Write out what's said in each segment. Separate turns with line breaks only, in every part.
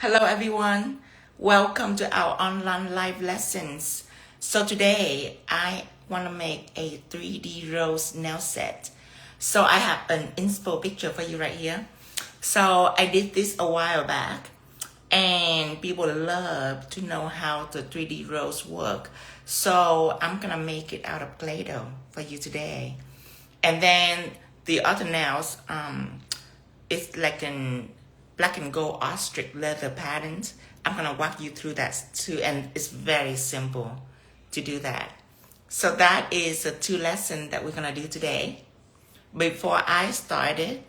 Hello everyone, welcome to our online live lessons. So today I want to make a 3D rose nail set. So I have an inspo picture for you right here. So I did this a while back and people love to know how the 3D rose work. So I'm gonna make it out of ClayDoh for you today. And then the other nails, it's like an black and gold ostrich leather patterns. I'm gonna walk you through that too, and it's very simple to do that. So that is the 2 lessons that we're gonna do today. Before I started,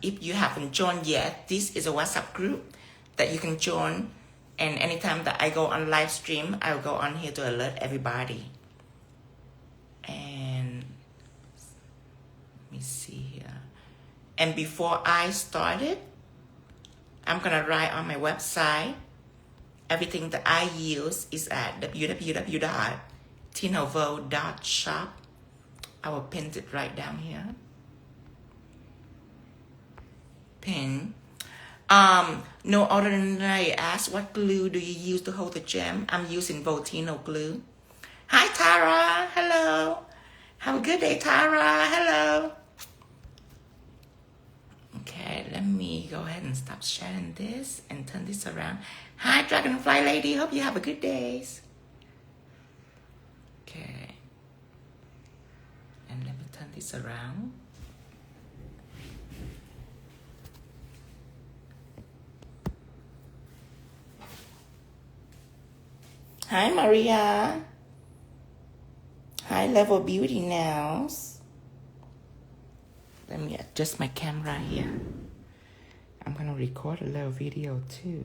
if you haven't joined yet, this is a WhatsApp group that you can join, and anytime that I go on live stream, I'll go on here to alert everybody. And let me see here. And before I started, I'm gonna write on my website. Everything that I use is at www.𝙤𝙤𝙧𝙖𝙢. I will pin it right down here. Pin. No ordinary ask what glue do you use to hold the gem? I'm using Volcano glue. Hi Tara, hello. Have a good day, Tara. Hello. Okay, let me go ahead and stop sharing this and turn this around. Hi, Dragonfly Lady. Hope you have a good day. Okay. And let me turn this around. Hi, Maria. Hi, Level Beauty Nails. Let me adjust my camera here. I'm gonna record a little video too.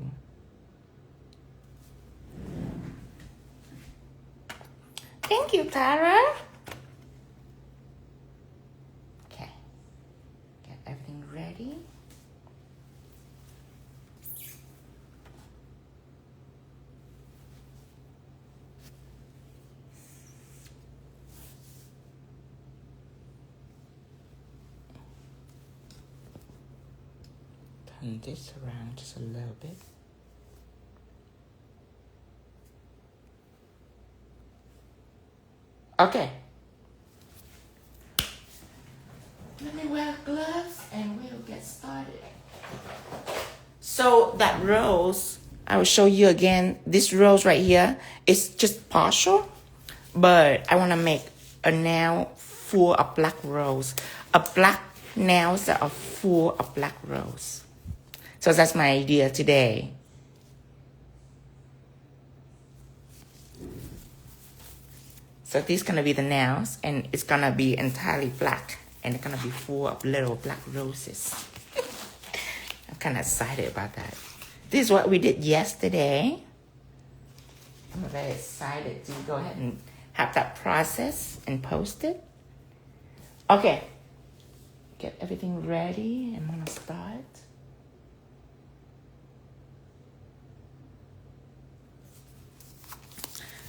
Thank you, Tara. Okay, get everything ready. Turn this around just a little bit. Okay. Let me wear gloves and we'll get started. So that rose, I will show you again. This rose right here is just partial, but I want to make a nail full of black rose. A black nails that are full of black rose. So that's my idea today. So this is gonna be the nails, and it's gonna be entirely black, and it's gonna be full of little black roses. I'm kind of excited about that. This is what we did yesterday. I'm very excited to go ahead and have that process and post it. Okay, get everything ready. I'm gonna start.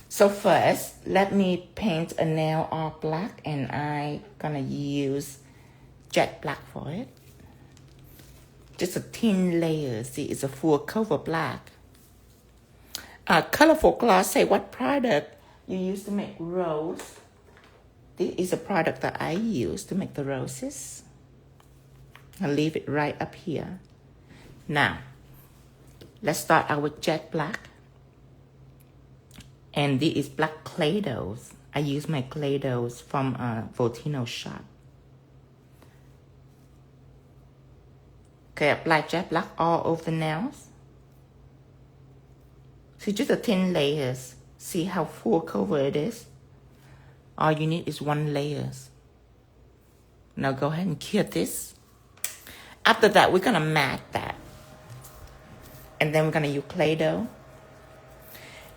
So first, let me paint a nail all black, and I'm gonna use jet black for it. Just a thin layer. See, it's a full cover black. Colorful Claw say what product you use to make rose. This is a product that I use to make the roses. I'll leave it right up here. Now, let's start out with jet black. And this is black ClayDohs. I use my ClayDohs from Volcano shop. Okay, apply jet black all over the nails. See, just a thin layers. See how full cover it is? All you need is 1 layer. Now go ahead and cure this. After that, we're gonna mat that. And then we're gonna use ClayDoh.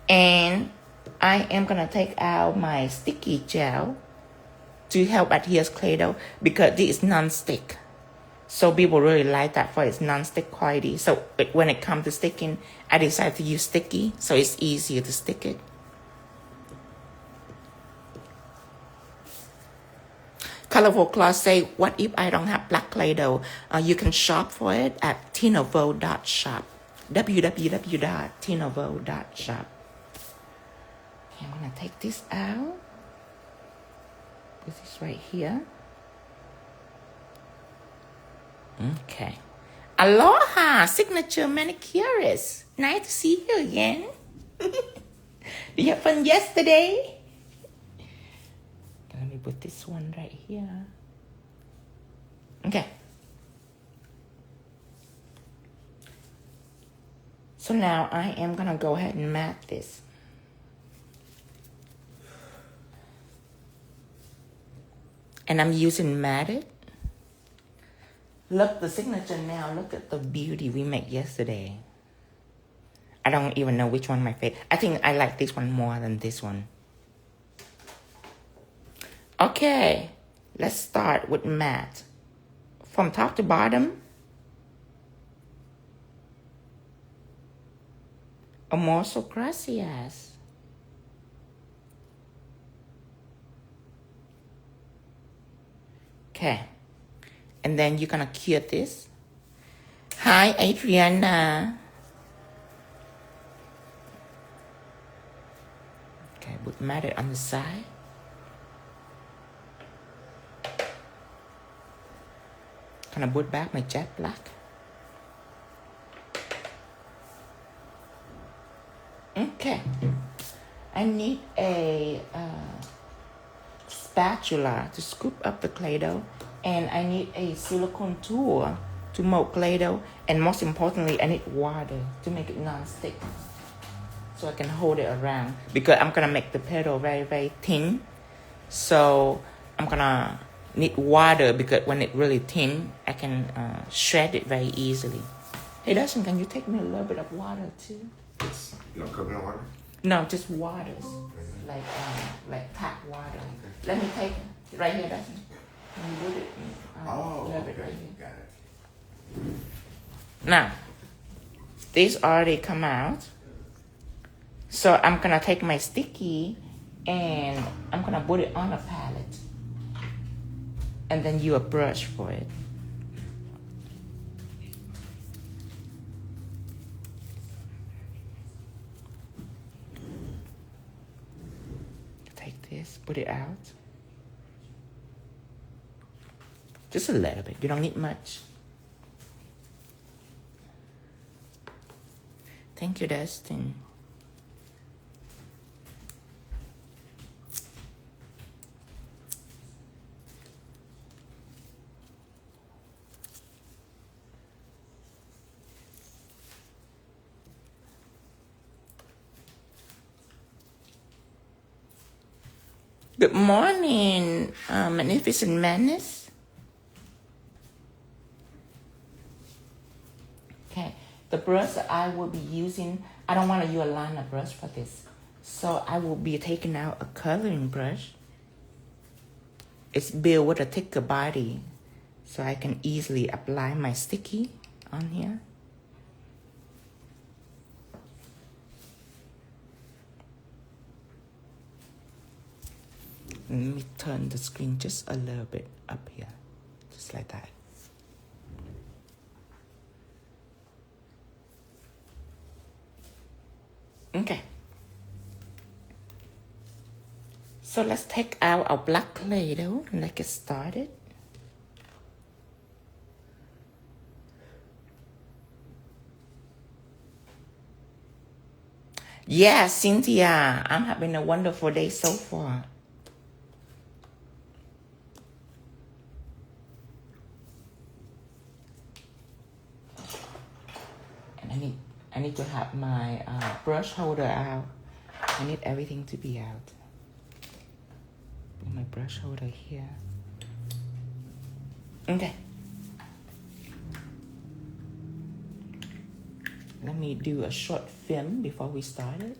And I am gonna take out my sticky gel to help adhere ClayDoh because this is non-stick. So people really like that for its non-stick quality. So when it comes to sticking, I decided to use sticky so it's easier to stick it. Colorful Claw say, what if I don't have black ClayDoh? You can shop for it at 𝙤𝙤𝙧𝙖𝙬. 𝙑𝙤.𝙏𝙀𝙏.shop. Okay, I'm gonna take this out. Put this right here. Okay. Aloha, signature manicurist. Nice to see you again. Did you have fun yesterday? Let me put this one right here. Okay. So now I am gonna go ahead and mat this. And I'm using matted. Look, the signature now. Look at the beauty we made yesterday. I don't even know which one my favorite. I think I like this one more than this one. Okay, let's start with matte. From top to bottom. Hermoso gracias. Okay. And then you're gonna cure this. Hi, Adriana. Okay, put matted on the side. Gonna put back my jet black. Okay. I need a spatula to scoop up the ClayDoh. And I need a silicone tool to mold ClayDoh. And most importantly, I need water to make it non-stick. So I can hold it around. Because I'm going to make the petal very, very thin. So I'm going to need water because when it's really thin, I can shred it very easily. Hey, Dustin, can you take me a little bit of water too?
It's, you don't coconut water?
No, just waters. Like tap water. Okay. Let me take it right here, Dustin. Put it
Okay.
right here.
Got it.
Now, this already come out. So I'm going to take my sticky and I'm going to put it on a palette. And then use a brush for it. Take this, put it out. Just a little bit. You don't need much. Thank you, Dustin. Good morning, Magnificent Madness. Okay, the brush that I will be using, I don't want to use a liner brush for this. So I will be taking out a coloring brush. It's built with a thicker body, so I can easily apply my sticky on here. Let me turn the screen just a little bit up here, just like that. Okay. So let's take out our black ClayDoh and let's get started. Yeah, Cynthia, I'm having a wonderful day so far. And I need to have my brush holder out. I need everything to be out. Put my brush holder here. Okay. Let me do a short film before we start it.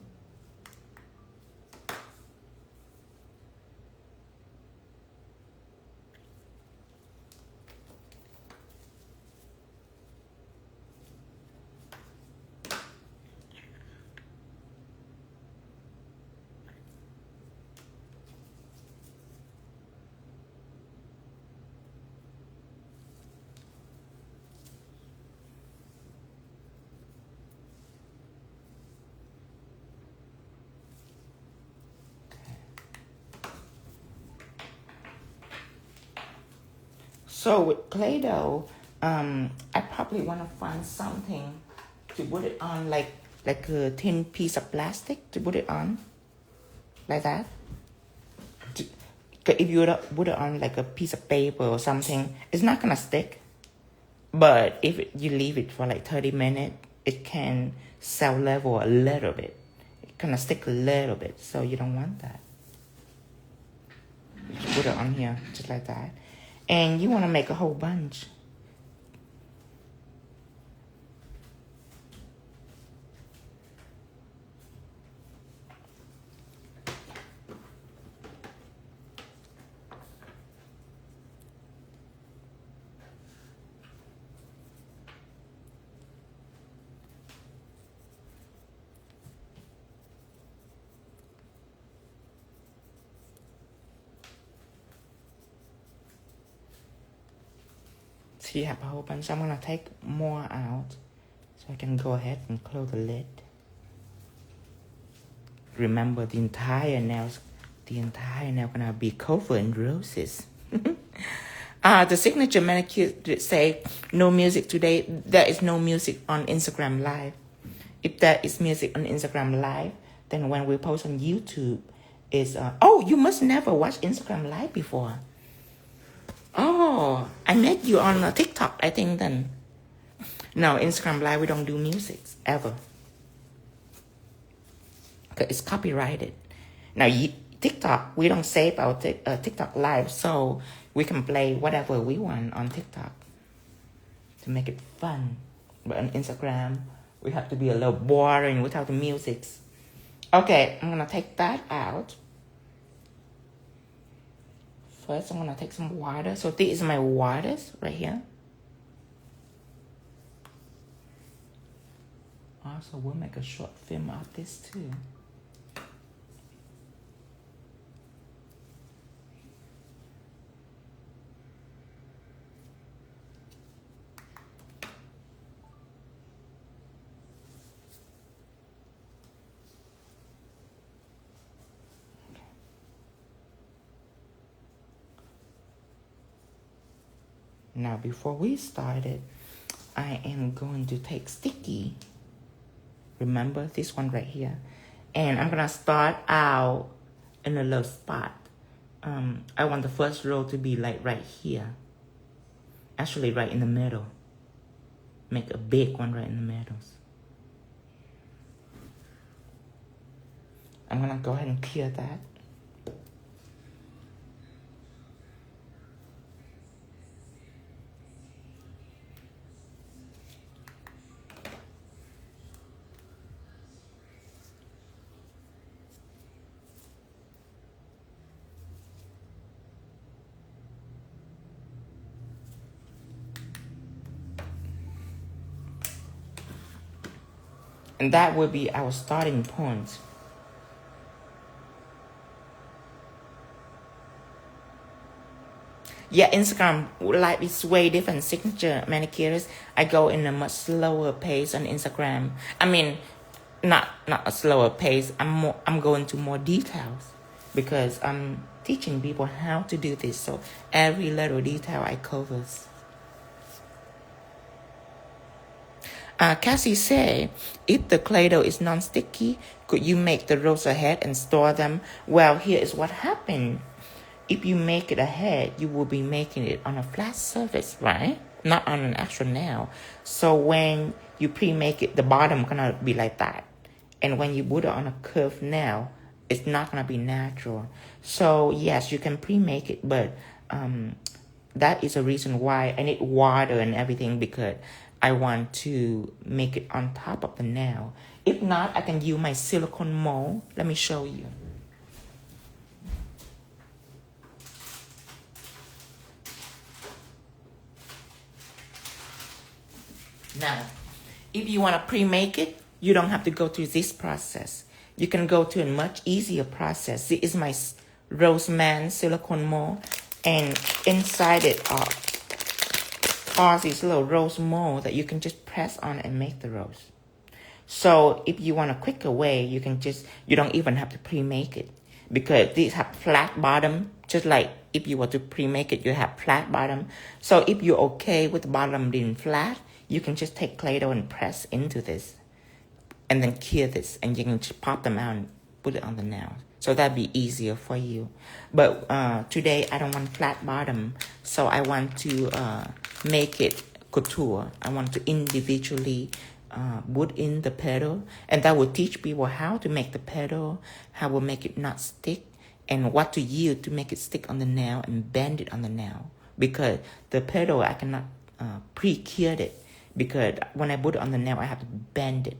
So with ClayDoh, I probably want to find something to put it on, like a thin piece of plastic to put it on, like that. If you put it on like a piece of paper or something, it's not gonna stick. But if you leave it for like 30 minutes, it can self-level a little bit. It gonna stick a little bit, so you don't want that. You just put it on here, just like that. And you want to make a whole bunch. So you have a whole bunch. I'm going to take more out so I can go ahead and close the lid. Remember, the entire nail gonna be covered in roses. The signature manicure say no music today. There is no music on Instagram Live. If there is music on Instagram Live, then when we post on YouTube, is oh, you must never watch Instagram Live before. Oh, I met you on TikTok, I think then. No, Instagram Live, we don't do music, ever. Because it's copyrighted. Now, TikTok, we don't save our TikTok Live, so we can play whatever we want on TikTok to make it fun. But on Instagram, we have to be a little boring without the music. Okay, I'm going to take that out. First, I'm going to take some water. So this is my waters right here. Also, we'll make a short film of this too. Now, before we started, I am going to take sticky. Remember this one right here? And I'm going to start out in a little spot. I want the first row to be like right here. Actually, right in the middle. Make a big one right in the middle. I'm going to go ahead and clear that. And that will be our starting point. Yeah, Instagram Live is way different. Signature manicures, I go in a much slower pace on Instagram. I mean, not a slower pace. I'm going to more details because I'm teaching people how to do this. So every little detail I cover. Cassie said, if the ClayDoh is non-sticky, could you make the rolls ahead and store them? Well, here is what happened. If you make it ahead, you will be making it on a flat surface, right? Not on an actual nail. So when you pre-make it, the bottom gonna be like that. And when you put it on a curved nail, it's not gonna be natural. So yes, you can pre-make it, but that is a reason why I need water and everything, because I want to make it on top of the nail. If not, I can use my silicone mold. Let me show you. Now, if you want to pre-make it, you don't have to go through this process. You can go to a much easier process. This is my Roseman silicone mold, and inside it are all these little rose mold that you can just press on and make the rose. So if you want a quicker way, you don't even have to pre-make it, because these have flat bottom Just like if you were to pre-make it, you have flat bottom. So if you're okay with the bottom being flat, you can just take ClayDoh and press into this. And then cure this. And you can just pop them out and put it on the nail. So that'd be easier for you. But today I don't want flat bottom. So I want to make it couture. I want to individually put in the petal. And that will teach people how to make the petal, how to make it not stick, and what to use to make it stick on the nail and bend it on the nail. Because the petal, I cannot pre-cure it. Because when I put it on the nail, I have to bend it.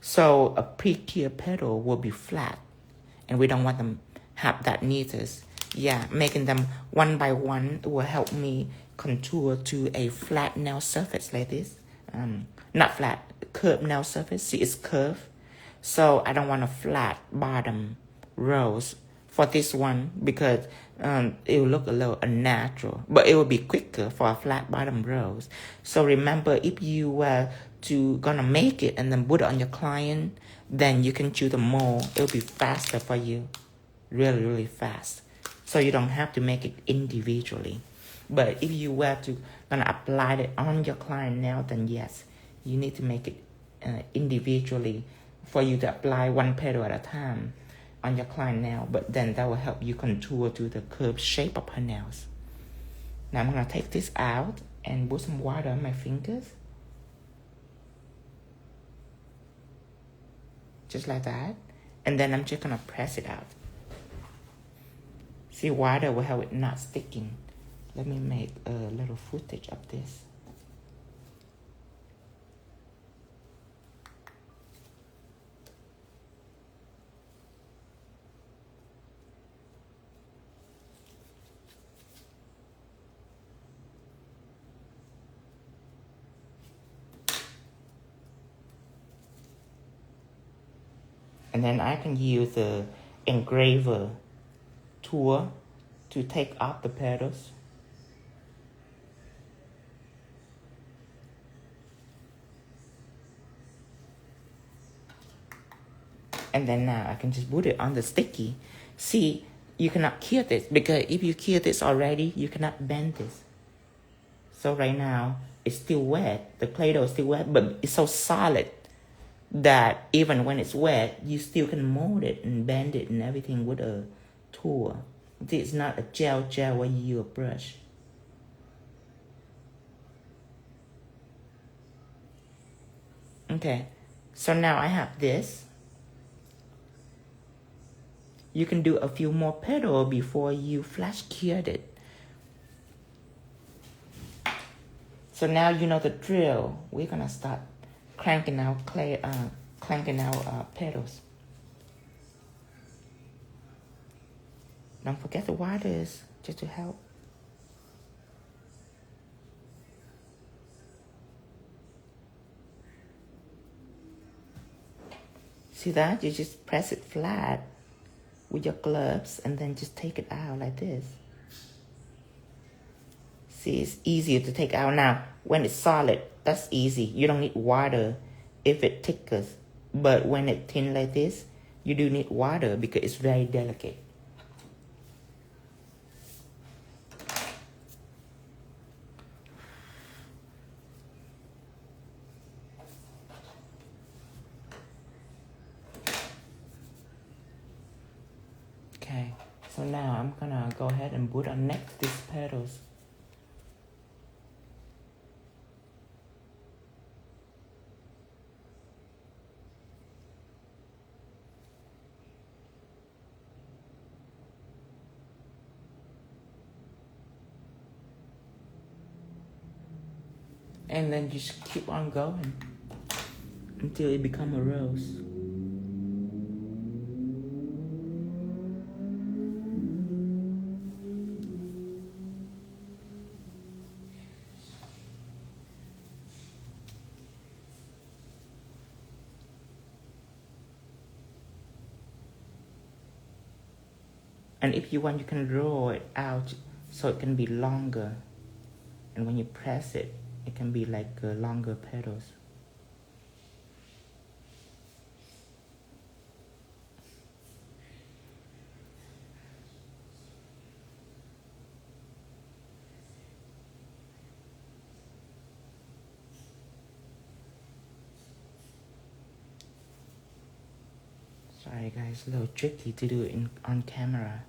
So a pre-cured petal will be flat. And we don't want them have that neither. Yeah, making them one by one will help me contour to a flat nail surface like this. Not flat, curved nail surface. See, it's curved. So I don't want a flat bottom rose for this one because it will look a little unnatural. But it will be quicker for a flat bottom rose. So remember, if you were gonna make it and then put it on your client, then you can choose the mold. It'll be faster for you. Really, really fast. So you don't have to make it individually. But if you were to gonna apply it on your client now, then yes, you need to make it individually for you to apply one petal at a time on your client nail. But then that will help you contour to the curved shape of her nails. Now I'm gonna take this out and put some water on my fingers. Just like that. And then I'm just gonna press it out. See, water will help it not sticking. Let me make a little footage of this. And then I can use the Engraver Tool to take off the petals. And then now I can just put it on the sticky. See, you cannot cure this because if you cure this already, you cannot bend this. So right now, it's still wet. The ClayDoh is still wet, but it's so solid that even when it's wet, you still can mold it and bend it and everything with a tool. This is not a gel where you use a brush. Okay, so now I have this. You can do a few more petals before you flash cured it. So now you know the drill. We're gonna start cranking out petals. Don't forget the waters just to help. See that? You just press it flat with your gloves and then just take it out like this. See, it's easier to take out now. When it's solid, that's easy. You don't need water if it tickles. But when it's thin like this, you do need water because it's very delicate. Okay, so now I'm gonna go ahead and put on next these petals. And then just keep on going until it becomes a rose. And if you want, you can roll it out so it can be longer. And when you press it, it can be like longer petals. Sorry guys, a little tricky to do it on camera.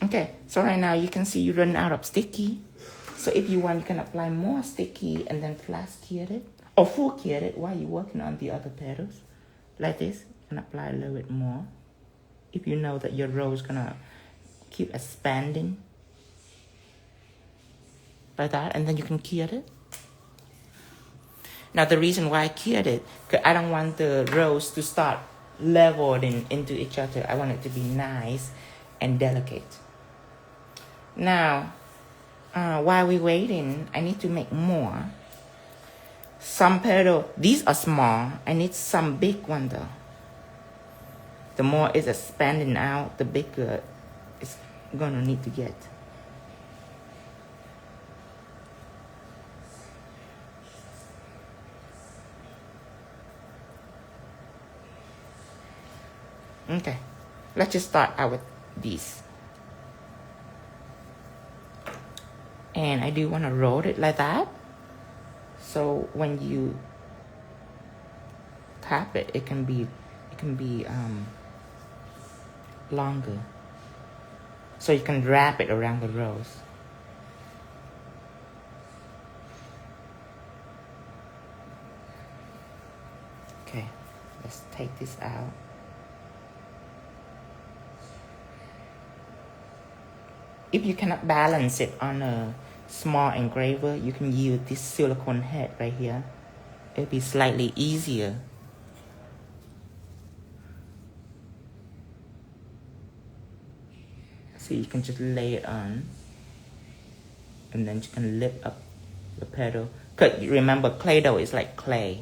Okay, so right now you can see you run out of sticky. So if you want, you can apply more sticky and then flash cure it or full cure it while you're working on the other petals. Like this, you can apply a little bit more. If you know that your rose is gonna keep expanding. Like that, and then you can cure it. Now the reason why I cured it, because I don't want the rose to start leveling into each other. I want it to be nice and delicate. Now, while we're waiting, I need to make more. Some petal, these are small. I need some big one though. The more it's expanding out, the bigger it's gonna need to get. Okay, let's just start out with these. And I do want to roll it like that. So when you tap it, it can be longer. So you can wrap it around the rose. Okay, let's take this out. If you cannot balance it on a small engraver, you can use this silicone head right here. It'll be slightly easier. So you can just lay it on, and then you can lift up the petal. Because remember, ClayDoh is like clay.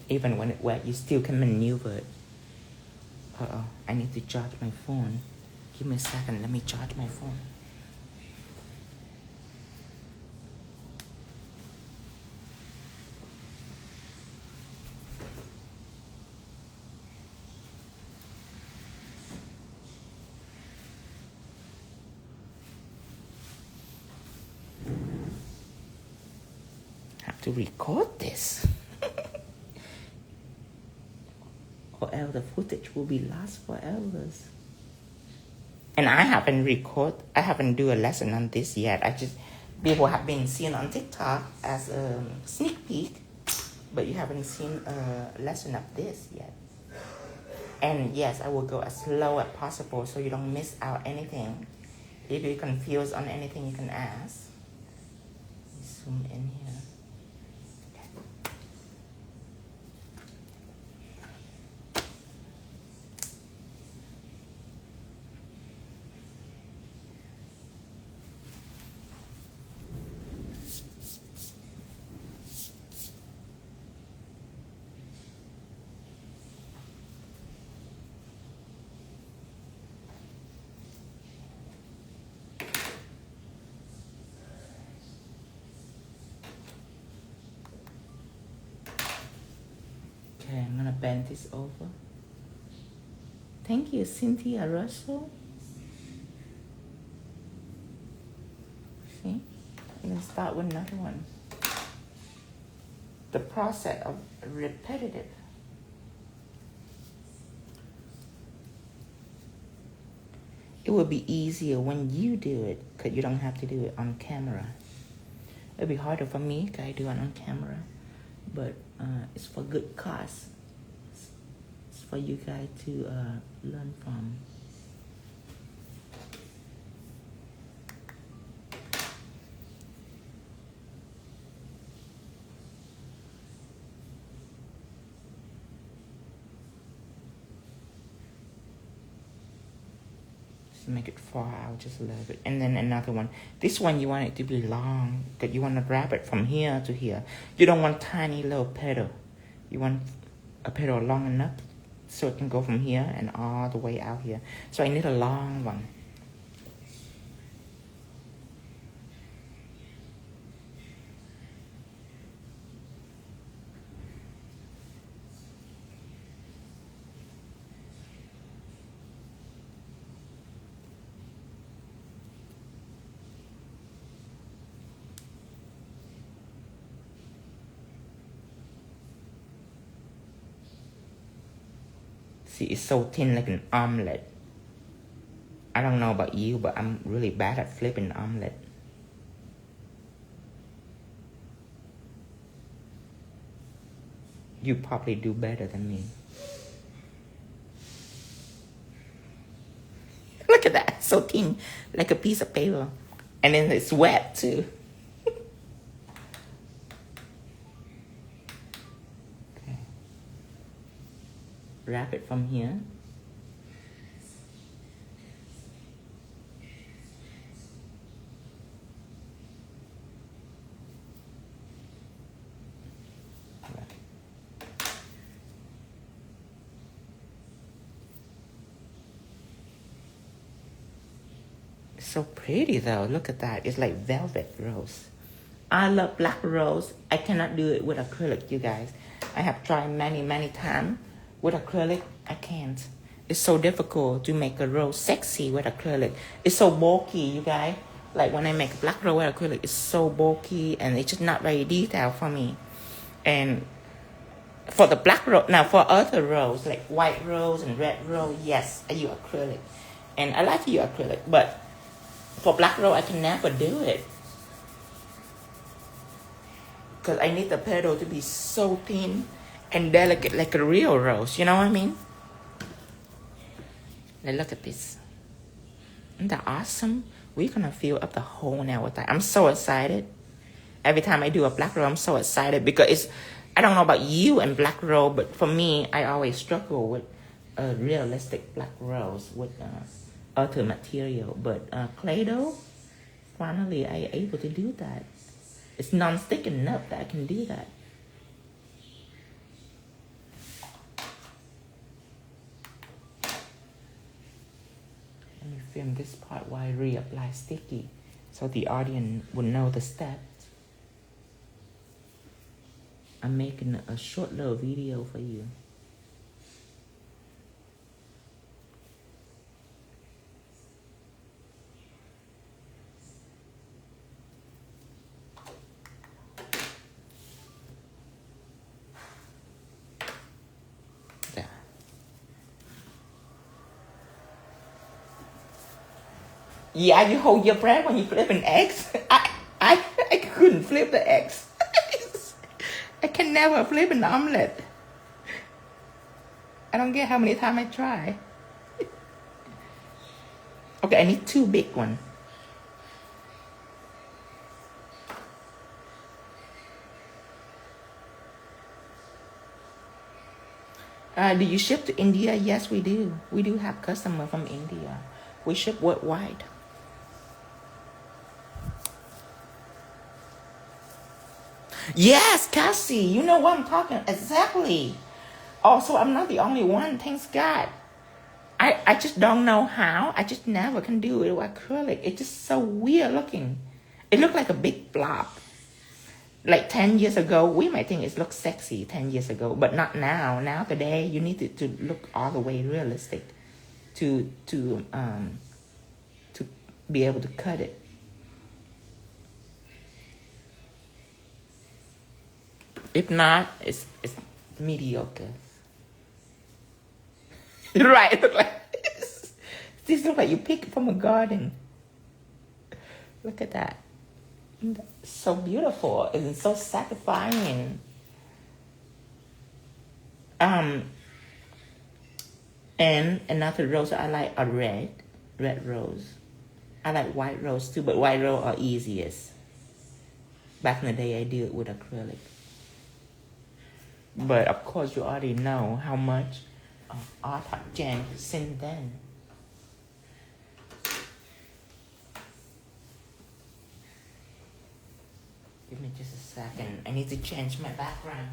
Even when it's wet, you still can maneuver it. Uh-oh, I need to charge my phone. Give me a second, let me charge my phone. Have to record this. Or else the footage will be lost forever. And I haven't do a lesson on this yet. People have been seeing on TikTok as a sneak peek, but you haven't seen a lesson of this yet. And yes, I will go as slow as possible so you don't miss out anything. If you're confused on anything, you can ask. Zoom in here. Okay, I'm gonna bend this over. Thank you, Cynthia Russell. See? I'm gonna start with another one. The process of repetitive. It will be easier when you do it, because you don't have to do it on camera. It'll be harder for me, because I do it on camera. But it's for good cause. It's for you guys to learn from. Just make it far out just a little bit. And then another one. This one you want it to be long, because you want to wrap it from here to here. You don't want tiny little petal. You want a petal long enough so it can go from here and all the way out here. So I need a long one. See, it's so thin like an omelet. I don't know about you, but I'm really bad at flipping omelet. You probably do better than me. Look at that, so thin, like a piece of paper. And then it's wet too. Okay. Wrap it from here. So pretty though, look at that. It's like velvet rose. I love black rose. I cannot do it with acrylic, you guys. I have tried many times with acrylic. I can't. It's so difficult to make a rose sexy with acrylic. It's so bulky, you guys. Like when I make a black rose with acrylic, it's so bulky and it's just not very detailed for me. And for the black rose, now for other rose, like white rose and red rose, yes, I use acrylic. And I like to use acrylic, but for black rose, I can never do it. Because I need the petal to be so thin and delicate like a real rose. You know what I mean? Now look at this. Isn't that awesome? We're going to fill up the whole nail with that. I'm so excited. Every time I do a black rose, I'm so excited. Because it's, I don't know about you and black rose, but for me, I always struggle with a realistic black rose with other material, but ClayDoh, finally I able to do that. It's non-stick enough that I can do that. Let me film this part while I reapply sticky, so the audience will know the steps. I'm making a short little video for you. Yeah, you hold your breath when you flip an eggs. I couldn't flip the eggs. I can never flip an omelet. I don't get how many times I try. Okay, I need 2 big ones. Do you ship to India? Yes, we do. We do have customers from India. We ship worldwide. Yes, Cassie, you know what I'm talking exactly. Also, I'm not the only one, thanks God. I just don't know how. I just never can do it with acrylic. It's just so weird looking. It looked like a big blob. Like 10 years ago, we might think it looks sexy 10 years ago, but not now. Now today, you need to look all the way realistic to be able to cut it. If not, it's mediocre. Right, it look like this looks like you pick it from a garden. Look at that. It's so beautiful and so satisfying. And another rose I like a red rose. I like white rose too, but white rose are easiest. Back in the day, I did it with acrylic. But of course, you already know how much art have changed since then. Give me just a second. I need to change my background.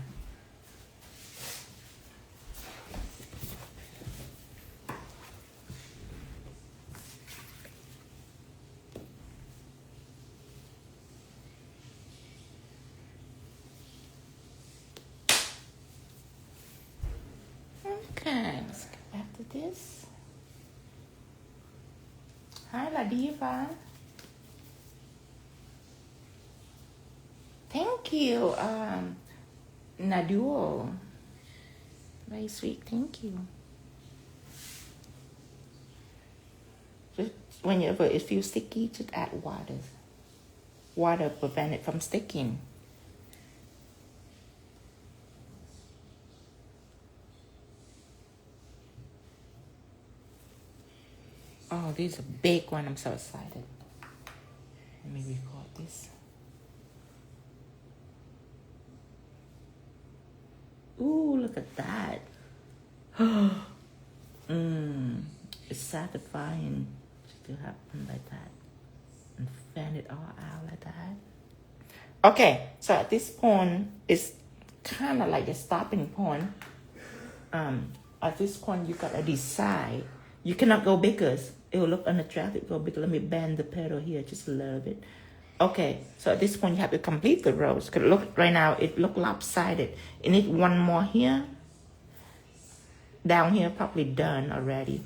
Okay, let's get back to this. Hi, Ladiva. Thank you, Naduo. Very sweet, thank you. Just whenever it feels sticky, just add water. Water prevent it from sticking. Oh, this is a big one. I'm so excited. Let me record this. Ooh, look at that. It's satisfying just to happen like that. And fan it all out like that. Okay, so at this point, it's kind of like a stopping point. At this point, you gotta decide. You cannot go bigger. It will look unattractive. Go bigger. Let me bend the petal here just a little bit. Okay, so at this point, you have to complete the rose. Cause look right now, it look lopsided. You need one more here. Down here, probably done already.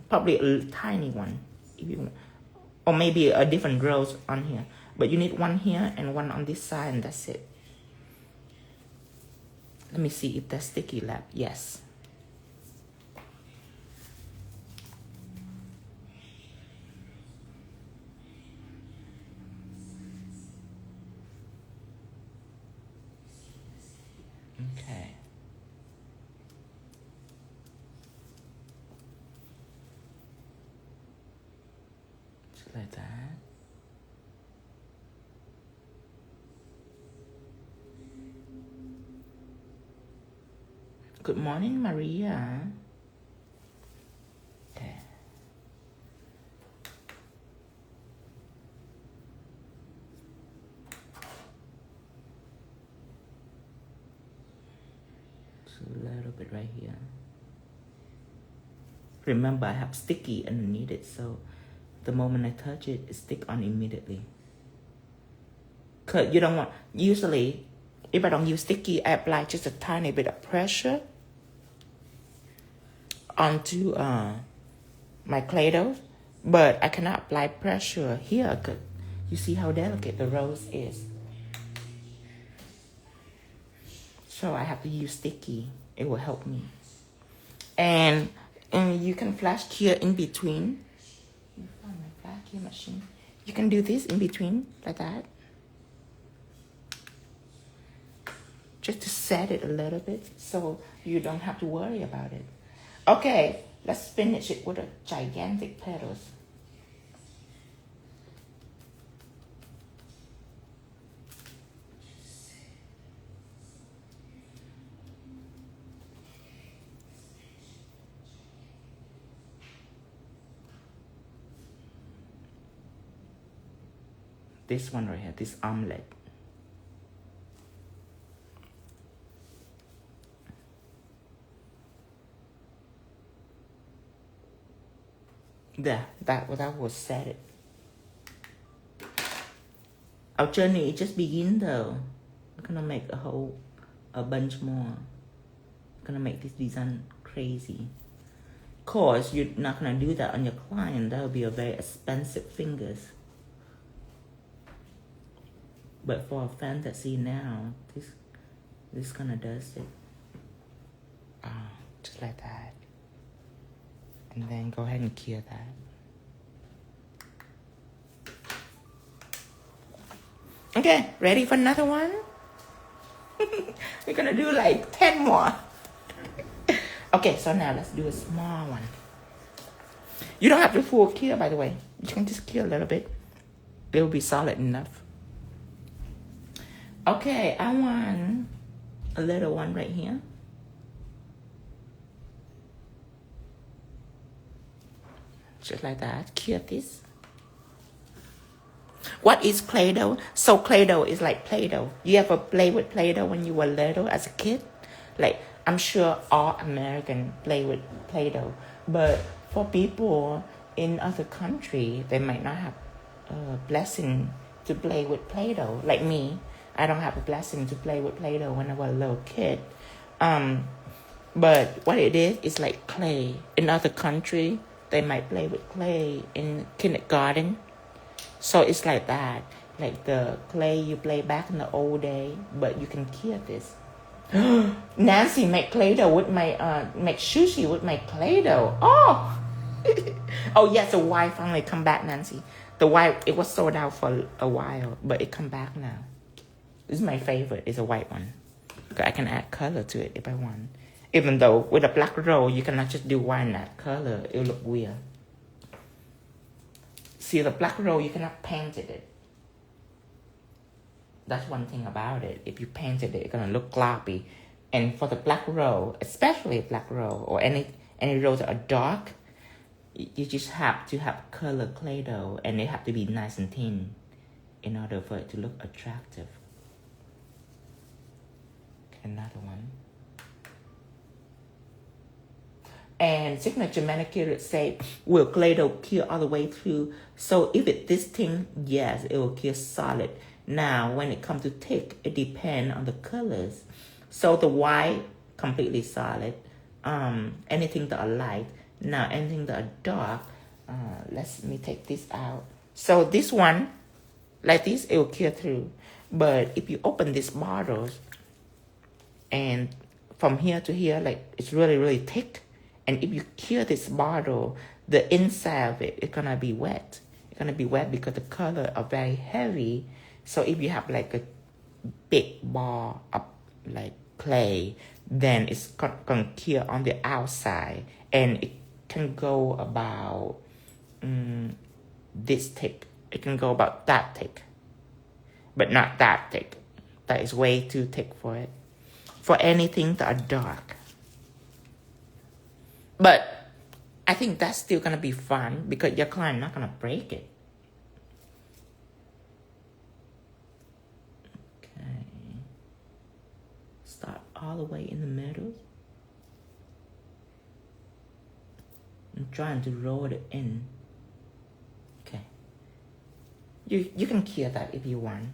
Probably a tiny one, if you want. Or maybe a different rose on here. But you need one here and one on this side, and that's it. Let me see if that's sticky left. Yes. Okay. Just like that. Good morning, Maria. Okay. Just a little bit right here. Remember, I have sticky underneath it, so the moment I touch it, it stick on immediately. Cause you don't want, usually, if I don't use sticky, I apply just a tiny bit of pressure onto my ClayDoh, but I cannot apply pressure here because you see how delicate the rose is. So I have to use sticky. It will help me. And you can flash cure in between. You find my flash cure machine. You can do this in between like that. Just to set it a little bit so you don't have to worry about it. Okay, let's finish it with a gigantic petals. This one right here, this omelet. That will set it. Our journey just begin though. We're gonna make a bunch more. We're gonna make this design crazy. Of course, you're not gonna do that on your client. That would be a very expensive fingers. But for a fantasy now, this kind of does it. Just like that. And then go ahead and cure that. Okay, ready for another one? We're gonna do like 10 more. Okay, so now let's do a small one. You don't have to full cure, by the way. You can just cure a little bit. It will be solid enough. Okay, I want a little one right here. Just like that. Cure this. What is ClayDoh? So ClayDoh is like Play-Doh. You ever play with Play-Doh when you were little as a kid? Like, I'm sure all Americans play with Play-Doh. But for people in other countries, they might not have a blessing to play with Play-Doh. Like me, I don't have a blessing to play with Play-Doh when I was a little kid. But what it is like clay. In other countries, they might play with clay in kindergarten. So it's like that. Like the clay you play back in the old day, but you can cure this. Nancy make ClayDoh with my, make sushi with my ClayDoh. Oh! Oh yes, the white finally come back, Nancy. The white, it was sold out for a while, but it come back now. This is my favorite. It's a white one. I can add color to it if I want. Even though with a black roll, you cannot just do white and add color. It'll look weird. See, the black roll, you cannot paint it. That's one thing about it. If you painted it, it's gonna look gloppy. And for the black roll, especially black roll or any rolls that are dark, you just have to have color ClayDoh, and they have to be nice and thin in order for it to look attractive. Okay, another one. And signature manicure say, will ClayDoh cure all the way through? So if it's this thin, yes, it will cure solid. Now, when it comes to thick, it depends on the colors. So the white, completely solid. Anything that are light. Now, anything that are dark, let me take this out. So this one, like this, it will cure through. But if you open these bottles, and from here to here, like it's really, really thick. And if you cure this bottle, the inside of it is gonna be wet. It's gonna be wet because the color are very heavy. So if you have like a big ball of like clay, then it's gonna cure on the outside, and it can go about this thick. It can go about that thick, but not that thick. That is way too thick for it. For anything that are dark. But I think that's still gonna be fun because your client not gonna break it. Okay. Start all the way in the middle. I'm trying to roll it in. Okay. You can cure that if you want.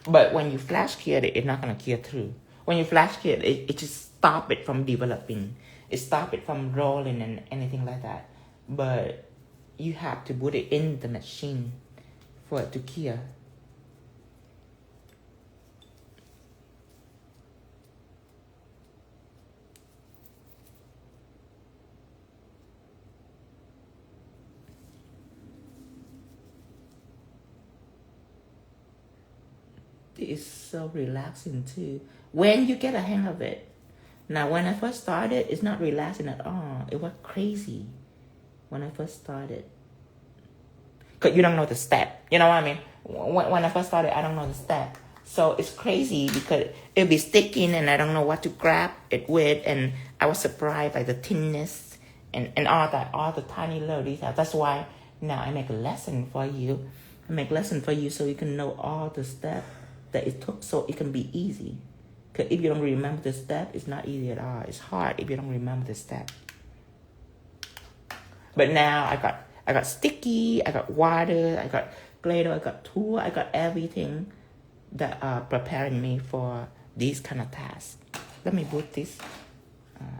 But when you flash cure it, it's not going to cure through. When you flash cure it, it just stop it from developing. It stop it from rolling and anything like that. But you have to put it in the machine for it to cure. It's so relaxing too when you get a hang of it. Now when I first started, it's not relaxing at all. It was crazy when I first started, because you don't know the step. You know what I mean? When I first started, I don't know the step, so it's crazy because it'll be sticking and I don't know what to grab it with. And I was surprised by the thinness and all the tiny little details. That's why now I make a lesson for you. I make a lesson for you so you can know all the steps that it took, so it can be easy. Because if you don't remember the step, it's not easy at all. It's hard if you don't remember the step. But now I got sticky, I got water, I got ClayDoh, I got tool, I got everything that are preparing me for these kind of tasks. Let me put this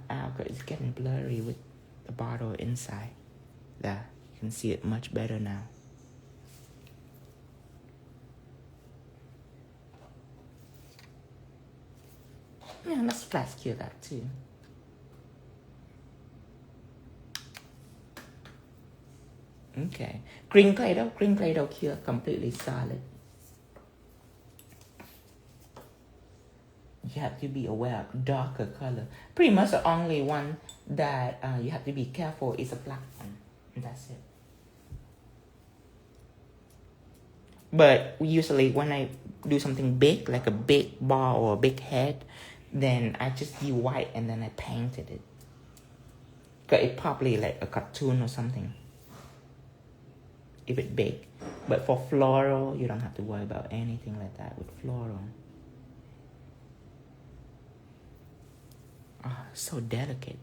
out because it's getting blurry with the bottle inside. There, you can see it much better now. Yeah, let's flash cure that too. Okay. Green ClayDoh cure completely solid. You have to be aware of darker color. Pretty much the only one that you have to be careful is a black one. And that's it. But usually when I do something big, like a big ball or a big head, then I just use white and then I painted it. Because it's probably like a cartoon or something, if it's big. But for floral, you don't have to worry about anything like that with floral. Oh, so delicate.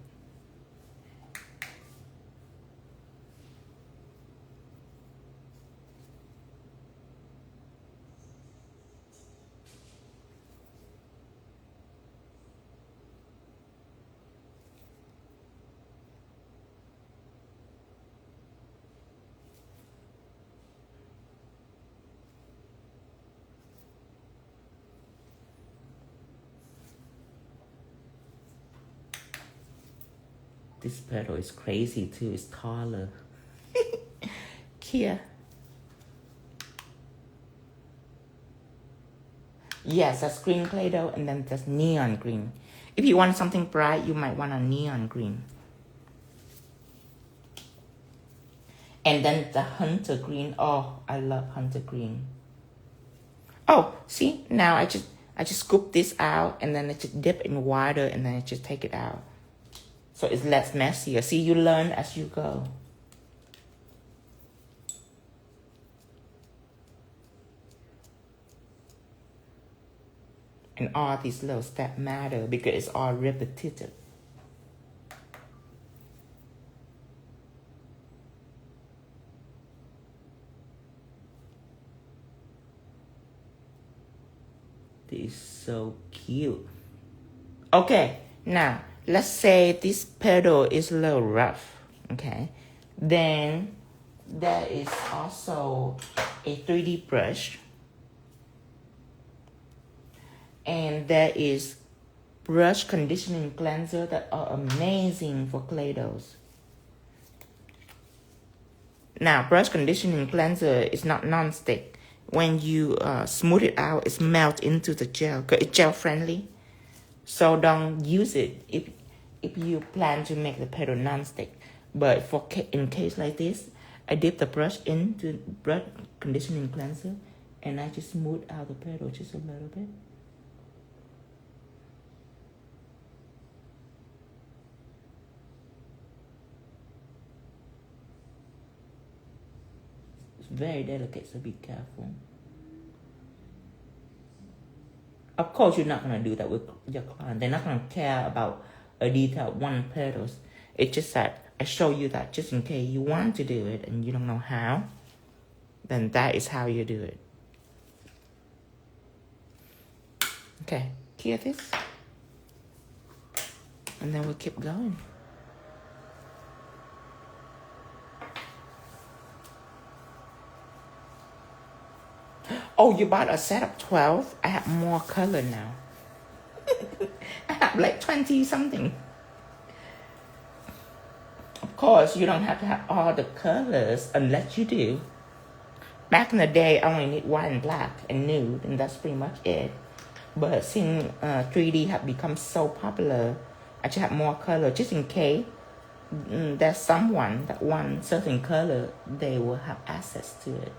This petal is crazy too. It's taller. Kia. Yes, that's green Play-Doh, and then there's neon green. If you want something bright, you might want a neon green. And then the hunter green. Oh, I love hunter green. Oh, see, now I just scoop this out, and then I just dip in water, and then I just take it out. So it's less messier. See, you learn as you go. And all these little steps matter because it's all repetitive. This is so cute. Okay, now let's say this petal is a little rough. Okay, then there is also a 3D brush. And there is brush conditioning cleanser that are amazing for Clay-Dohs. Now, brush conditioning cleanser is not non-stick. When you smooth it out, it's melt into the gel because it's gel friendly. So don't use it if you plan to make the petal non-stick. But in case like this, I dip the brush into brush conditioning cleanser, and I just smooth out the petal just a little bit. Very delicate, so be careful. Of course, you're not going to do that with your client. They're not going to care about a detailed one petals. It's just that I show you that just in case you want to do it and you don't know how, then that is how you do it. Okay, hear this? And then we'll keep going. Oh, you bought a set of 12? I have more color now. I have like 20 something. Of course, you don't have to have all the colors unless you do. Back in the day, I only need white and black and nude, and that's pretty much it. But since 3D have become so popular, I just have more color just in case there's someone that wants certain color, they will have access to it.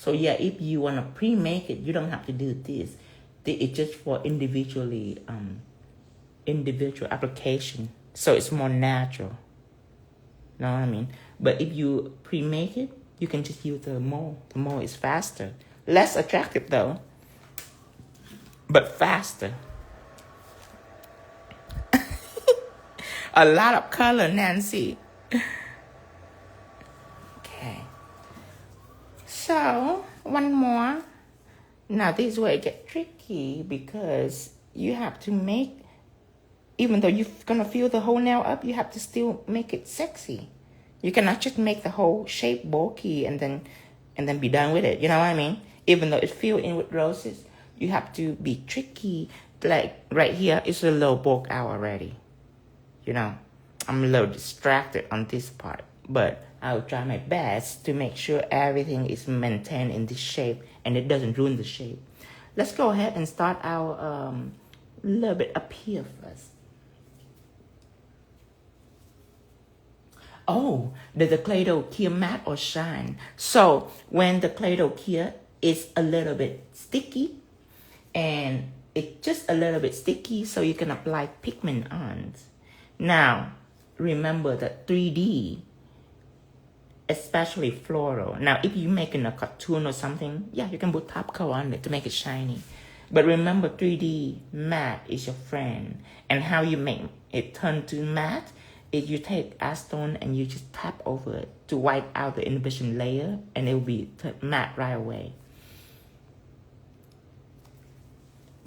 So yeah, if you want to pre-make it, you don't have to do this. It's just for individual application. So it's more natural. Know what I mean? But if you pre-make it, you can just use the mold. The mold is faster. Less attractive though, but faster. A lot of color, Nancy. So, one more. Now, this is where it gets tricky because you have to make, even though you're going to fill the whole nail up, you have to still make it sexy. You cannot just make the whole shape bulky and then be done with it. You know what I mean? Even though it's filled in with roses, you have to be tricky. Like right here, it's a little bulk out already. You know, I'm a little distracted on this part, but I'll try my best to make sure everything is maintained in this shape and it doesn't ruin the shape. Let's go ahead and start our little bit up here first. Oh, does the ClayDoh cure matte or shine? So when the ClayDoh cure is a little bit sticky, and it's just a little bit sticky, so you can apply pigment on. Now, remember that 3D, especially floral. Now, if you're making a cartoon or something, yeah, you can put top coat on it to make it shiny. But remember, 3D matte is your friend. And how you make it turn to matte is you take acetone and you just tap over it to wipe out the inhibition layer, and it will be matte right away.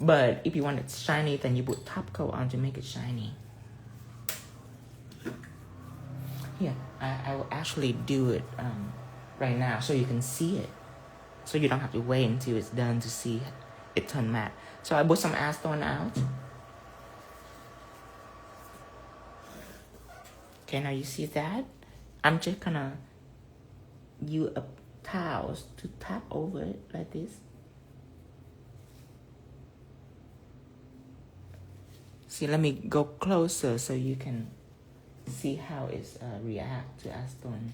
But if you want it shiny, then you put top coat on to make it shiny. Here, I will actually do it right now so you can see it. So you don't have to wait until it's done to see it turn matte. So I put some acetone out. Okay, now you see that? I'm just gonna use a towel to tap over it like this. See, let me go closer so you can see how it reacts to acetone.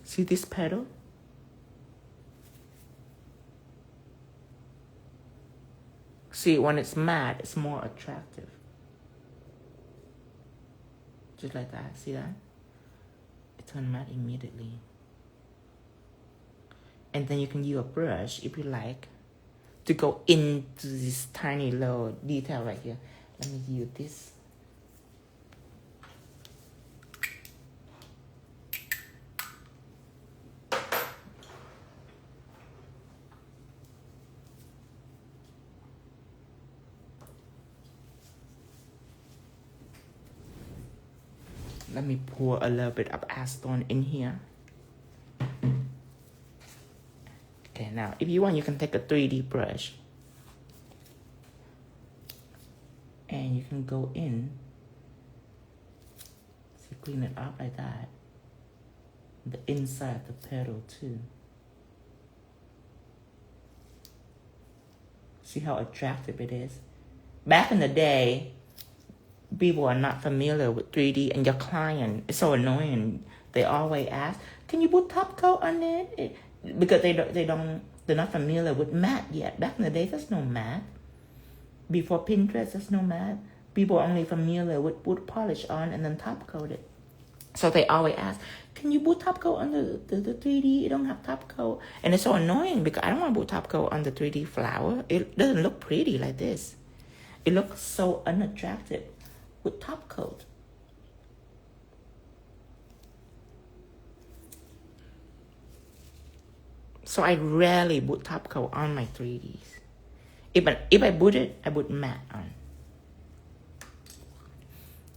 See this petal? See, when it's matte, it's more attractive. Just like that, see that? It turns matte immediately. And then you can use a brush, if you like, to go into this tiny little detail right here. Let me use this. Let me pour a little bit of acetone in here. Okay, now if you want, you can take a 3D brush and you can go in. See, clean it up like that. The inside of the petal too. See how attractive it is? Back in the day, people are not familiar with 3D, and your client is so annoying. They always ask, "Can you put top coat on it?" Because they're not familiar with matte yet. Back in the day, there's no matte. Before Pinterest, there's no matte. People are only familiar with put polish on and then top coat it. So they always ask, "Can you put top coat on the 3D? You don't have top coat." And it's so annoying because I don't want to put top coat on the 3D flower. It doesn't look pretty like this. It looks so unattractive with top coat. So I rarely put top coat on my 3Ds. If I put it, I put matte on.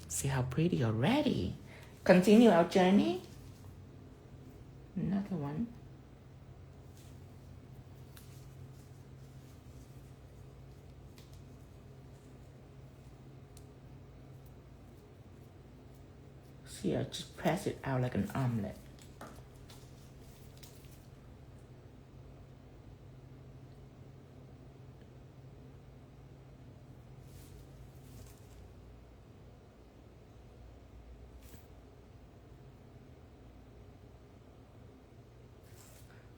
See how pretty already. Continue our journey. Another one. See, I just press it out like an omelet.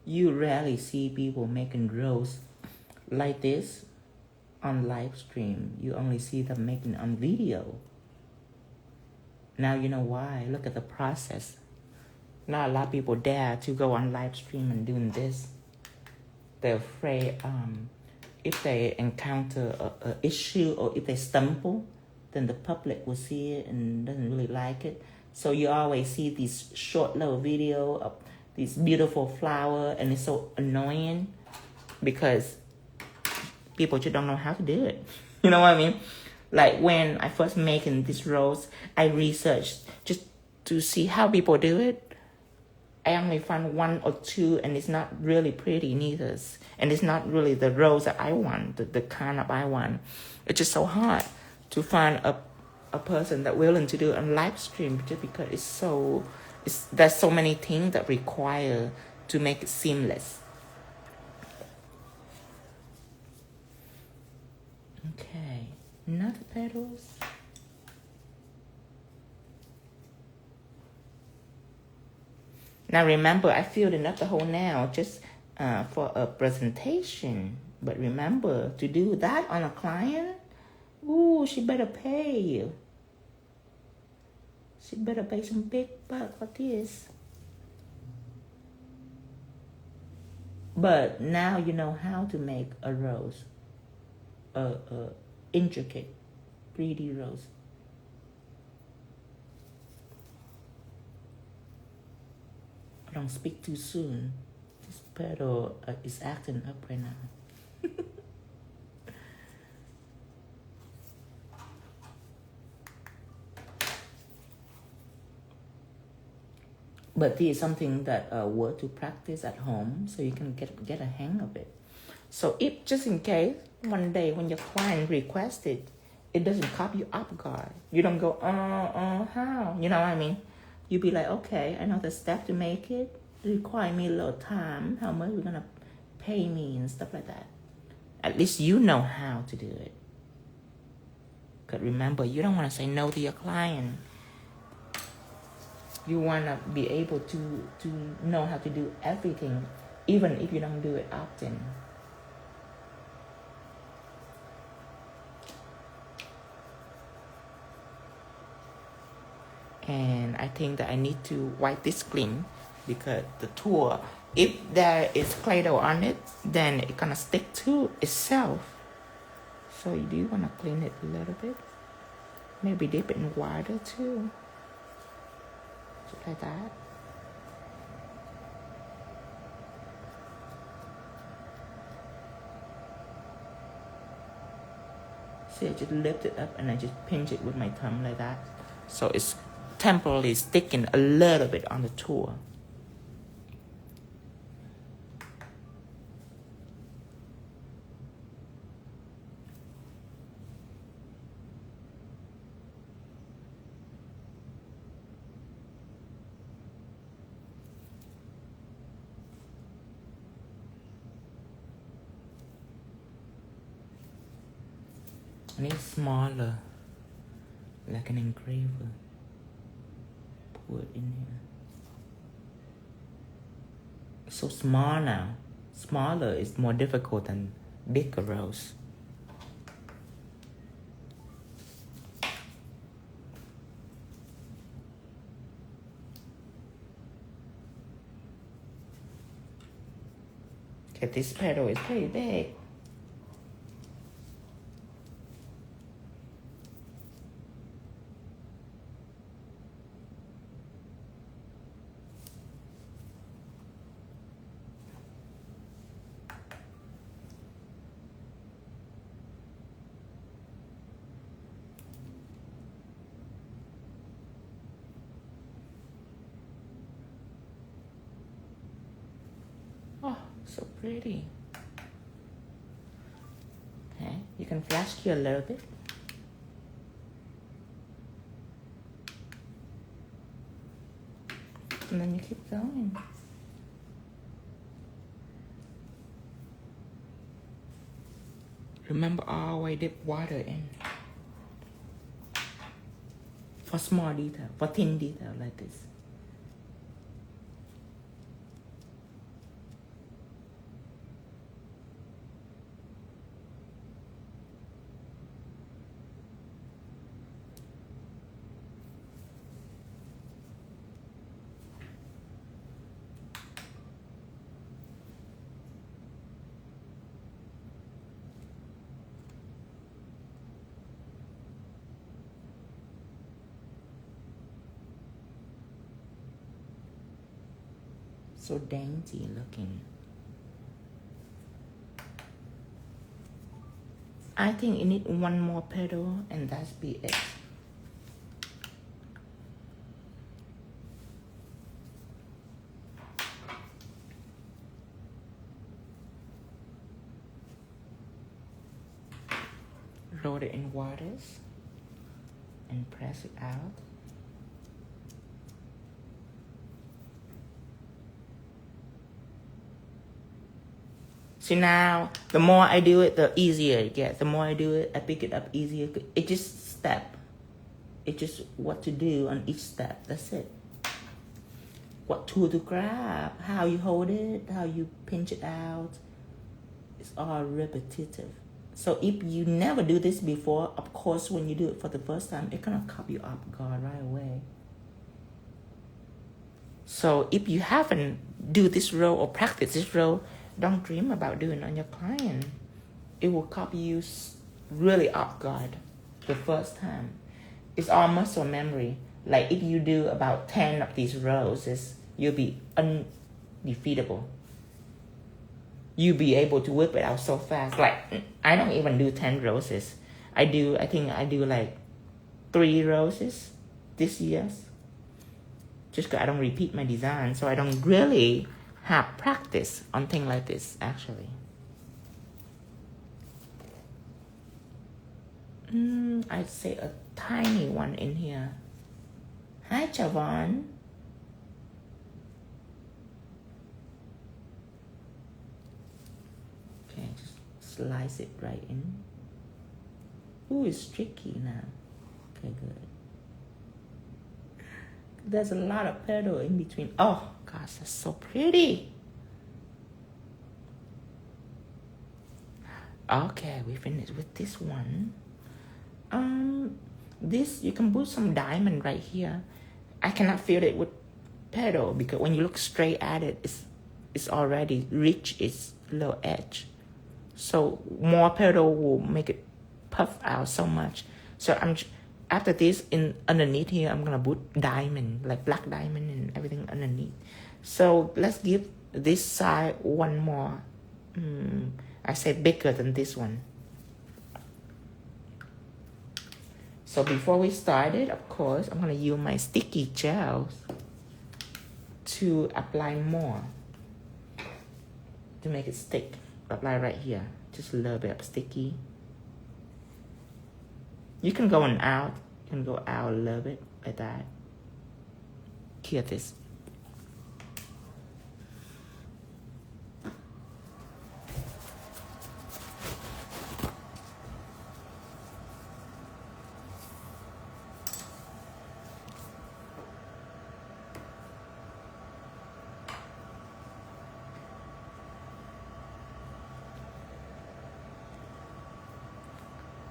You rarely see people making rolls like this on live stream. You only see them making on video. Now you know why. Look at the process. Not a lot of people dare to go on live stream and doing this. They're afraid if they encounter a issue or if they stumble, then the public will see it and doesn't really like it. So you always see these short little video of these beautiful flower, and it's so annoying because people just don't know how to do it. You know what I mean? Like when I first making this rose, I researched just to see how people do it. I only found one or two, and it's not really pretty neither. And it's not really the rose that I want, the kind of I want. It's just so hard to find a person that willing to do it on live stream, just because there's so many things that require to make it seamless. Okay, another petals. Now remember, I filled enough the whole nail just for a presentation. But remember, to do that on a client, ooh, she better pay you. She better pay some big bucks for this. But now you know how to make a rose, a intricate, pretty rose. Don't speak too soon. This pedal is acting up right now. But this is something that worth to practice at home, so you can get a hang of it. So if just in case one day when your client requests it, it doesn't caught you off guard. You don't go, how? You know what I mean? You be like, okay, I know the step to make it. It require me a little time. How much we're gonna pay me and stuff like that. At least you know how to do it. Because remember, you don't want to say no to your client. You want to be able to know how to do everything, even if you don't do it often. And I think that I need to wipe this clean because the tool, if there is ClayDoh on it, then it's gonna stick to itself. So you do want to clean it a little bit. Maybe dip it in water too. Just like that. See, I just lift it up and I just pinch it with my thumb like that. So it's temporarily sticking a little bit on the tool. And it's smaller, like an engraver. Pour it in here. It's so small now. Smaller is more difficult than bigger rows. Okay, this petal is pretty big. Oh, so pretty. Okay, you can flash here a little bit. And then you keep going. Remember, always dip water in. For small detail, for thin detail like this. So dainty looking. I think you need one more petal and that's be it. Roll it in waters and press it out. See now, the more I do it, the easier it gets. The more I do it, I pick it up easier. It just step. It's just what to do on each step. That's it. What tool to grab, how you hold it, how you pinch it out. It's all repetitive. So if you never do this before, of course, when you do it for the first time, it's gonna caught you off guard right away. So if you haven't do this row or practice this row, don't dream about doing it on your client. It will copy you really off guard the first time. It's all muscle memory. Like if you do about 10 of these rows, you'll be undefeatable. You'll be able to whip it out so fast. Like, I don't even do 10 roses. I think I do like 3 roses this year. Just because I don't repeat my design, so I don't really have practice on things like this, actually. I'd say a tiny one in here. Hi, Javon. Okay, just slice it right in. Ooh, it's tricky now. Okay, good. There's a lot of petal in between. Oh, gosh, that's so pretty. Okay, we finished with this one. This, you can put some diamond right here. I cannot fill it with petal because when you look straight at it, it's already reached its low edge. So more petal will make it puff out so much. So after this, underneath here, I'm gonna put diamond, like black diamond and everything underneath. So let's give this side one more. I say bigger than this one. So before we started, of course, I'm gonna use my sticky gels to apply more to make it stick. Apply right here, just a little bit of sticky. You can go out. You can go out a little bit like that. Here, this.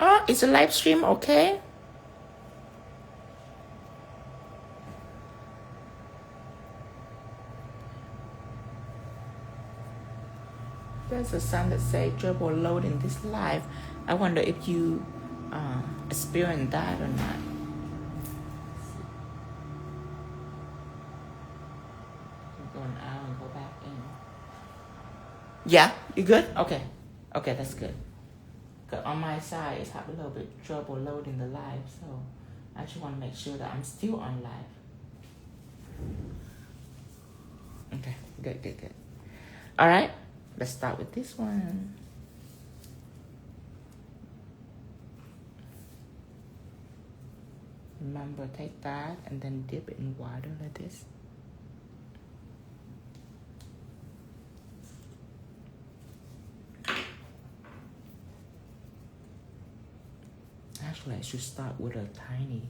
Oh, it's a live stream, okay? There's a sign that says trouble loading this live. I wonder if you experience that or not. Going out and go back in. Yeah, you good? Okay. Okay, that's good. On my side, it's having a little bit trouble loading the live, so I just want to make sure that I'm still on live. Okay, good. All right, let's start with this one. Remember, take that and then dip it in water like this. Actually, I should start with a tiny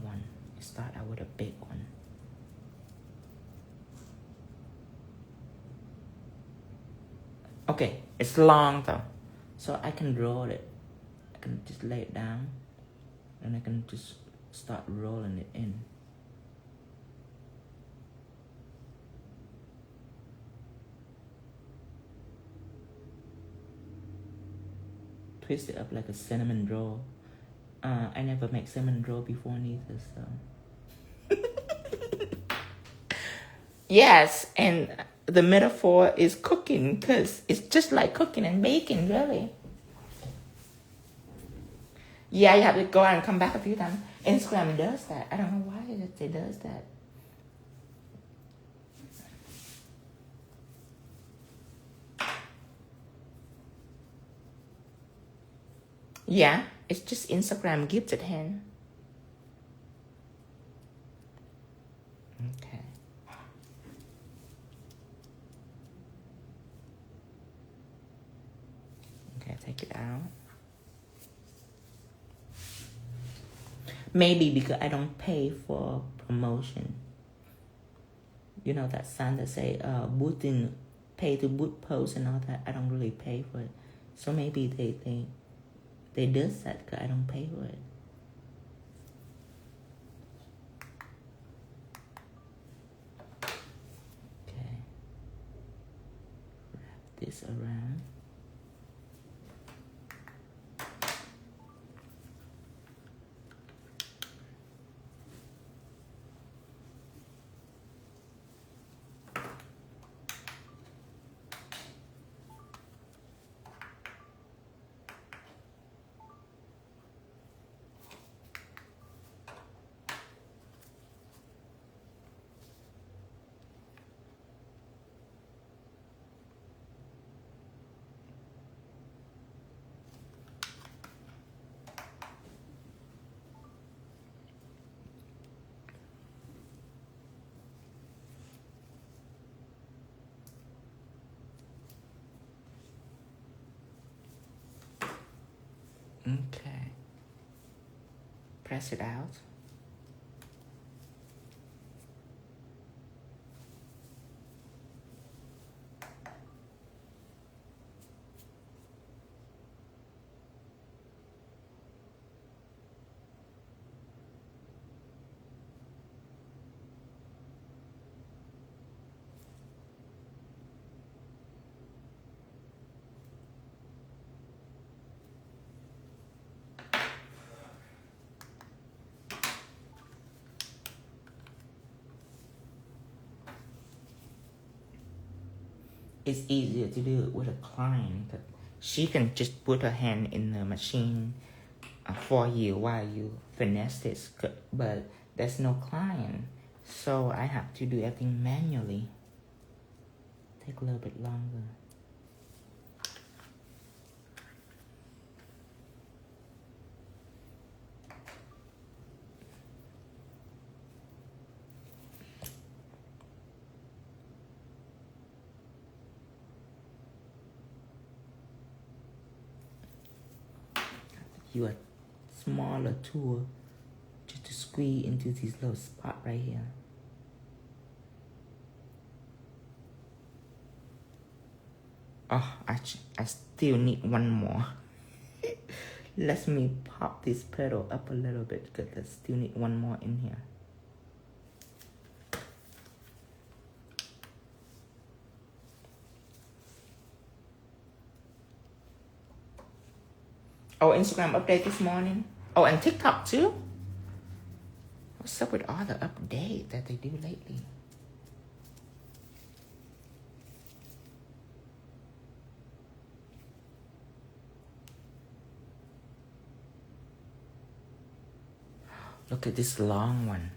one. Start out with a big one. Okay, it's long though, so I can roll it. I can just lay it down, and I can just start rolling it in. Twist it up like a cinnamon roll. I never make cinnamon roll before neither, so. Yes, and the metaphor is cooking because it's just like cooking and baking, really. Yeah, you have to go out and come back a few times. Instagram does that. I don't know why it does that. Yeah, it's just Instagram gifted hand. Okay. Okay, take it out. Maybe because I don't pay for promotion. You know that sign that say booting, pay to boot post and all that. I don't really pay for it. So maybe they does that because I don't pay for it. Okay. Wrap this around. Okay. Press it out. It's easier to do it with a client. She can just put her hand in the machine for you while you finesse this, but there's no client, so I have to do everything manually. Take a little bit longer. You a smaller tool just to squeeze into this little spot right here. Oh, I still need one more. Let me pop this pedal up a little bit because I still need one more in here. Oh, Instagram update this morning. Oh, and TikTok too. What's up with all the updates that they do lately? Look at this long one.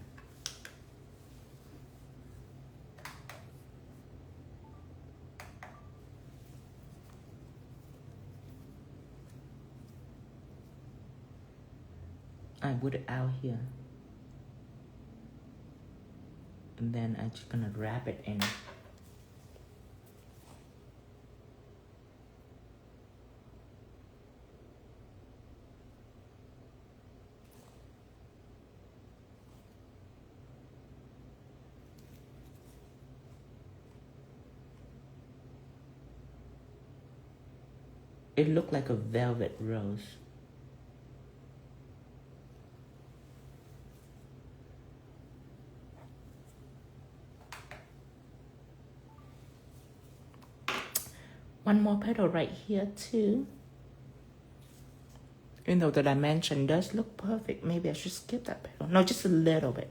I put it out here. And then I'm just gonna wrap it in. It looked like a velvet rose. One more petal right here too. Even though the dimension does look perfect, maybe I should skip that petal. No, just a little bit.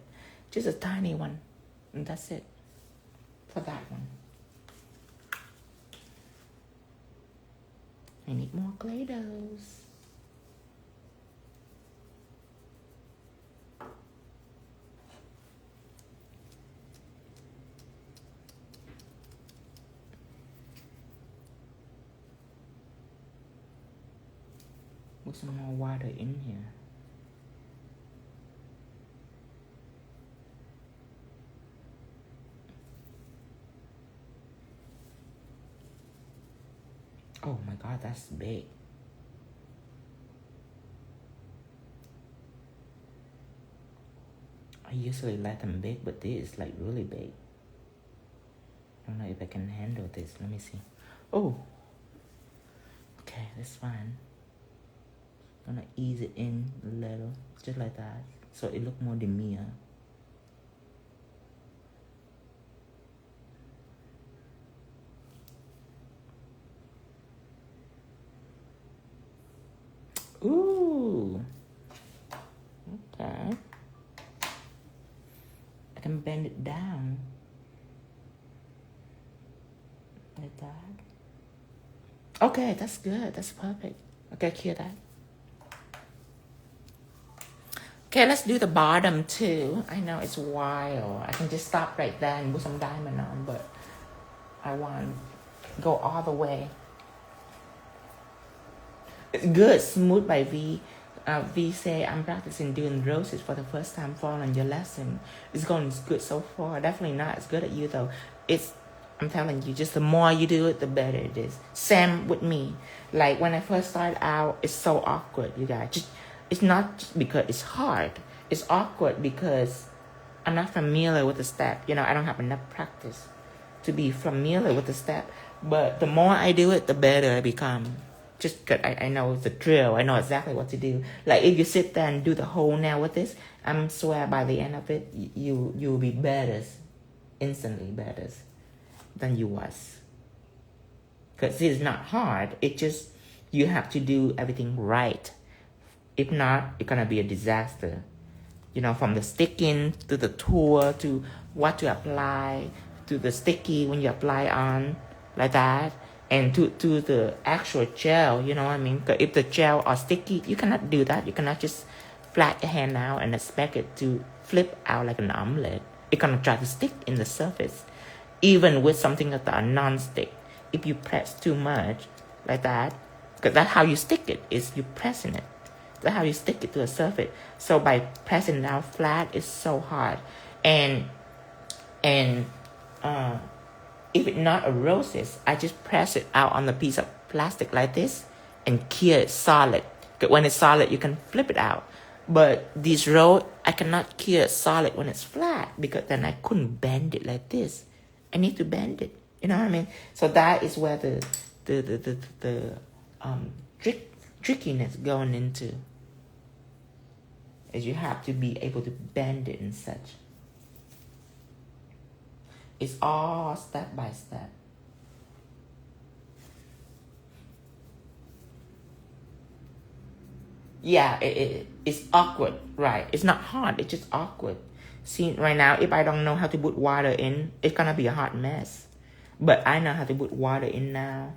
Just a tiny one. And that's it for that one. I need more ClayDohs. Put some more water in here. Oh my God, that's big. I usually let them big, but this is like really big. I don't know if I can handle this. Let me see. Oh, okay, that's fine. Gonna ease it in a little, just like that, so it look more demure. Ooh, okay. I can bend it down like that. Okay, that's good. That's perfect. Okay, cure that. Okay, let's do the bottom too. I know it's wild. I can just stop right there and put some diamond on, but I want to go all the way. It's good. Smooth by V. V say, I'm practicing doing roses for the first time following your lesson. It's going good so far. Definitely not as good at you though. It's I'm telling you, just the more you do it, the better it is. Same with me. Like when I first started out, it's so awkward, you guys. It's not just because it's hard. It's awkward because I'm not familiar with the step. You know, I don't have enough practice to be familiar with the step. But the more I do it, the better I become. Just because I know the drill. I know exactly what to do. Like if you sit there and do the whole nail with this, I swear by the end of it, you'll be better. Instantly better than you was. Because it's not hard. It just, you have to do everything right. If not, it's going to be a disaster. You know, from the sticking to the tool to what to apply to the sticky when you apply on like that, and to the actual gel, you know what I mean? Because if the gel are sticky, you cannot do that. You cannot just flat your hand out and expect it to flip out like an omelet. It's going to try to stick in the surface. Even with something that are non-stick. If you press too much like that, because that's how you stick it, is you pressing it. That's how you stick it to a surface. So by pressing it down flat, it's so hard. And if it's not a roses, I just press it out on the piece of plastic like this and cure it solid. Because when it's solid, you can flip it out. But this roll, I cannot cure it solid when it's flat because then I couldn't bend it like this. I need to bend it. You know what I mean? So that is where the trickiness going into. Is you have to be able to bend it and such. It's all step by step. Yeah, it's awkward, right? It's not hard, it's just awkward. See, right now, if I don't know how to put water in, it's gonna be a hot mess. But I know how to put water in now.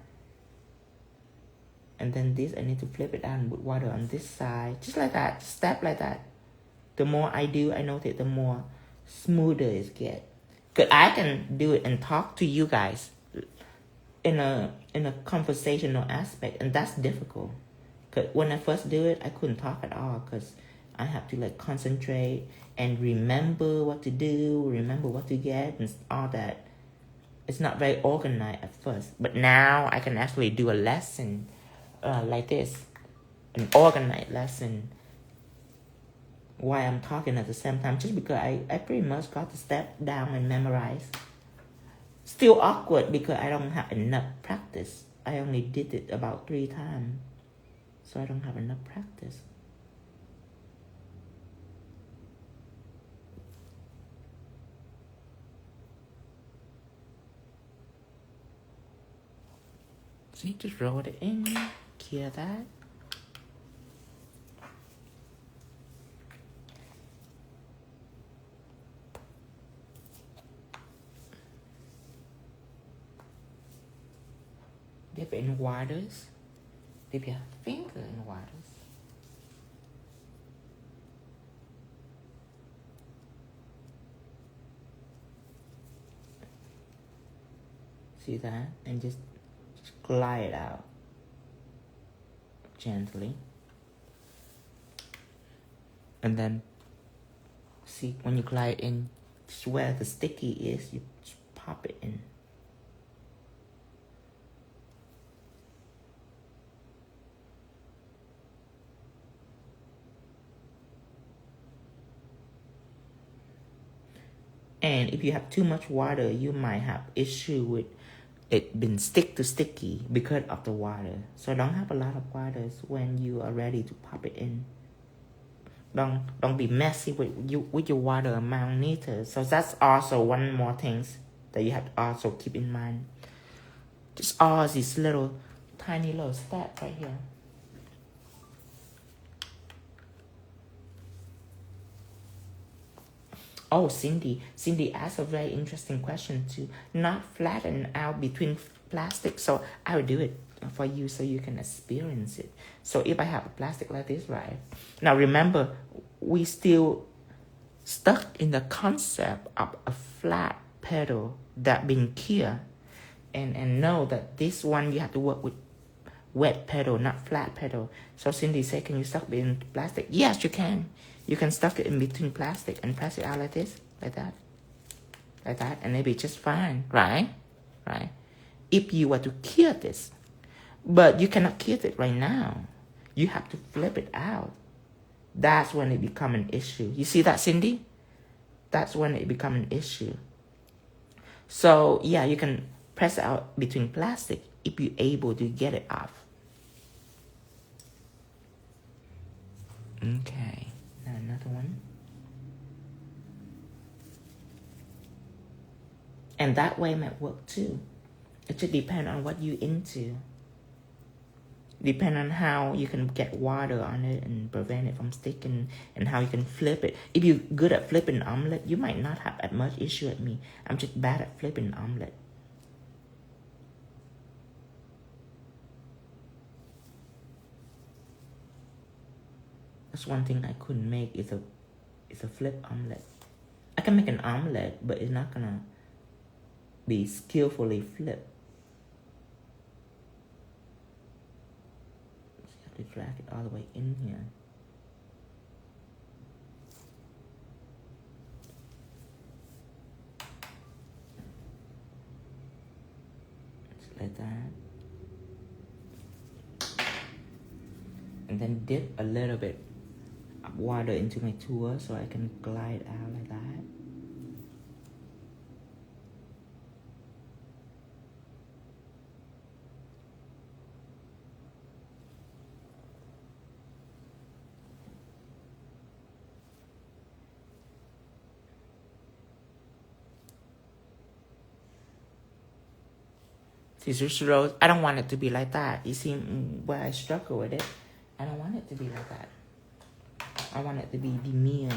And then this, I need to flip it out and put water on this side. Just like that, step like that. The more I do, I notice the more smoother it gets. Because I can do it and talk to you guys in a conversational aspect, and that's difficult. Because when I first do it, I couldn't talk at all because I have to like concentrate and remember what to do, remember what to get, and all that. It's not very organized at first. But now I can actually do a lesson like this, an organized lesson, while I'm talking at the same time, just because I pretty much got the step down and memorized. Still awkward because I don't have enough practice. I only did it about 3 times. So I don't have enough practice. So you just roll it in, clear that. Dip it in waters. Dip your finger in waters. See that? And just glide it out gently. And then see when you glide in, just where the sticky is, you just pop it in. And if you have too much water, you might have issue with it being stick to sticky because of the water. So don't have a lot of waters when you are ready to pop it in. Don't be messy with your water amount neither. So that's also one more things that you have to also keep in mind. Just all these little tiny little steps right here. Oh, Cindy asked a very interesting question too. Not flatten out between plastic. So I will do it for you so you can experience it. So if I have a plastic like this, right? Now remember, we still stuck in the concept of a flat pedal that been cured. And know that this one you have to work with wet pedal, not flat pedal. So Cindy said, can you stuck it in plastic? Yes, you can. You can stuck it in between plastic and press it out like this, like that, and it'll be just fine, right? right? If you were to cure this, but you cannot cure it right now. You have to flip it out. That's when it becomes an issue. You see that, Cindy? That's when it becomes an issue. So yeah, you can press it out between plastic if you're able to get it off. Okay, now another one. And that way might work too. It should depend on what you're into. Depend on how you can get water on it and prevent it from sticking, and how you can flip it. If you're good at flipping omelet, you might not have as much issue as me. I'm just bad at flipping omelet. That's one thing I couldn't make is a flip omelet. I can make an omelet, but it's not gonna be skillfully flipped. To drag it all the way in here. Just like that. And then dip a little bit of water into my tool so I can glide out like that. Scissors rows. I don't want it to be like that. You see where I struggle with it? I don't want it to be like that. I want it to be demure.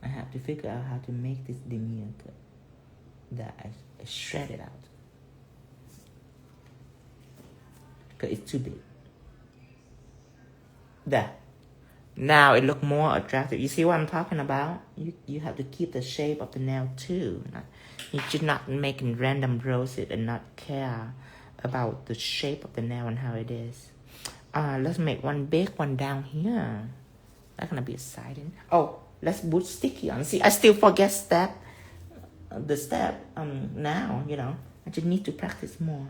I have to figure out how to make this demure that I shred it out. Because it's too big. There. Now it looks more attractive. You see what I'm talking about? You have to keep the shape of the nail too. You should not make random roses and not care about the shape of the nail and how it is. Let's make one big one down here. That's gonna be exciting. Oh, let's put sticky on. See, I still forget the step now, you know. I just need to practice more.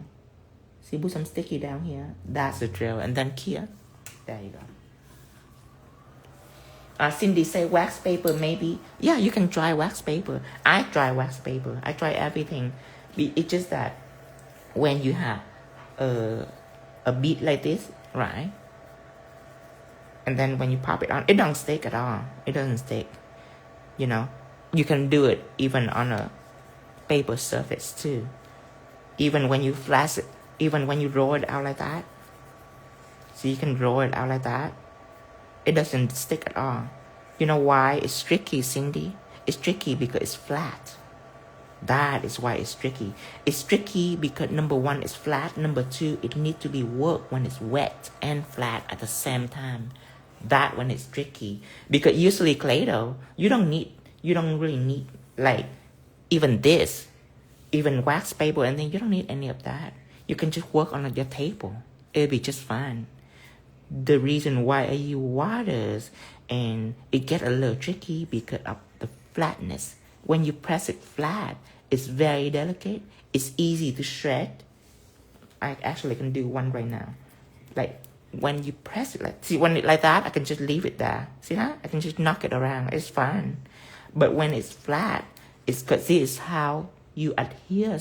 See, put some sticky down here. That's the drill. And then here. There you go. Cindy say wax paper maybe. Yeah, you can dry wax paper. I dry wax paper. I dry everything. It's just that when you have a bead like this, right? And then when you pop it on, it don't stick at all. It doesn't stick. You know, you can do it even on a paper surface too. Even when you flash it, even when you roll it out like that. So you can roll it out like that. It doesn't stick at all. You know why it's tricky, Cindy? It's tricky because it's flat. That is why it's tricky. It's tricky because number one, it's flat. Number two, it needs to be worked when it's wet and flat at the same time. That when it's tricky. Because usually ClayDoh, you don't really need like even this, even wax paper, and then you don't need any of that. You can just work on your table. It'll be just fine. The reason why I use waters and it get a little tricky because of the flatness. When you press it flat, it's very delicate. It's easy to shred. I actually can do one right now. Like when you press it, like see when it like that, I can just leave it there. See that? I can just knock it around. It's fine. But when it's flat, it's because this is how you adhere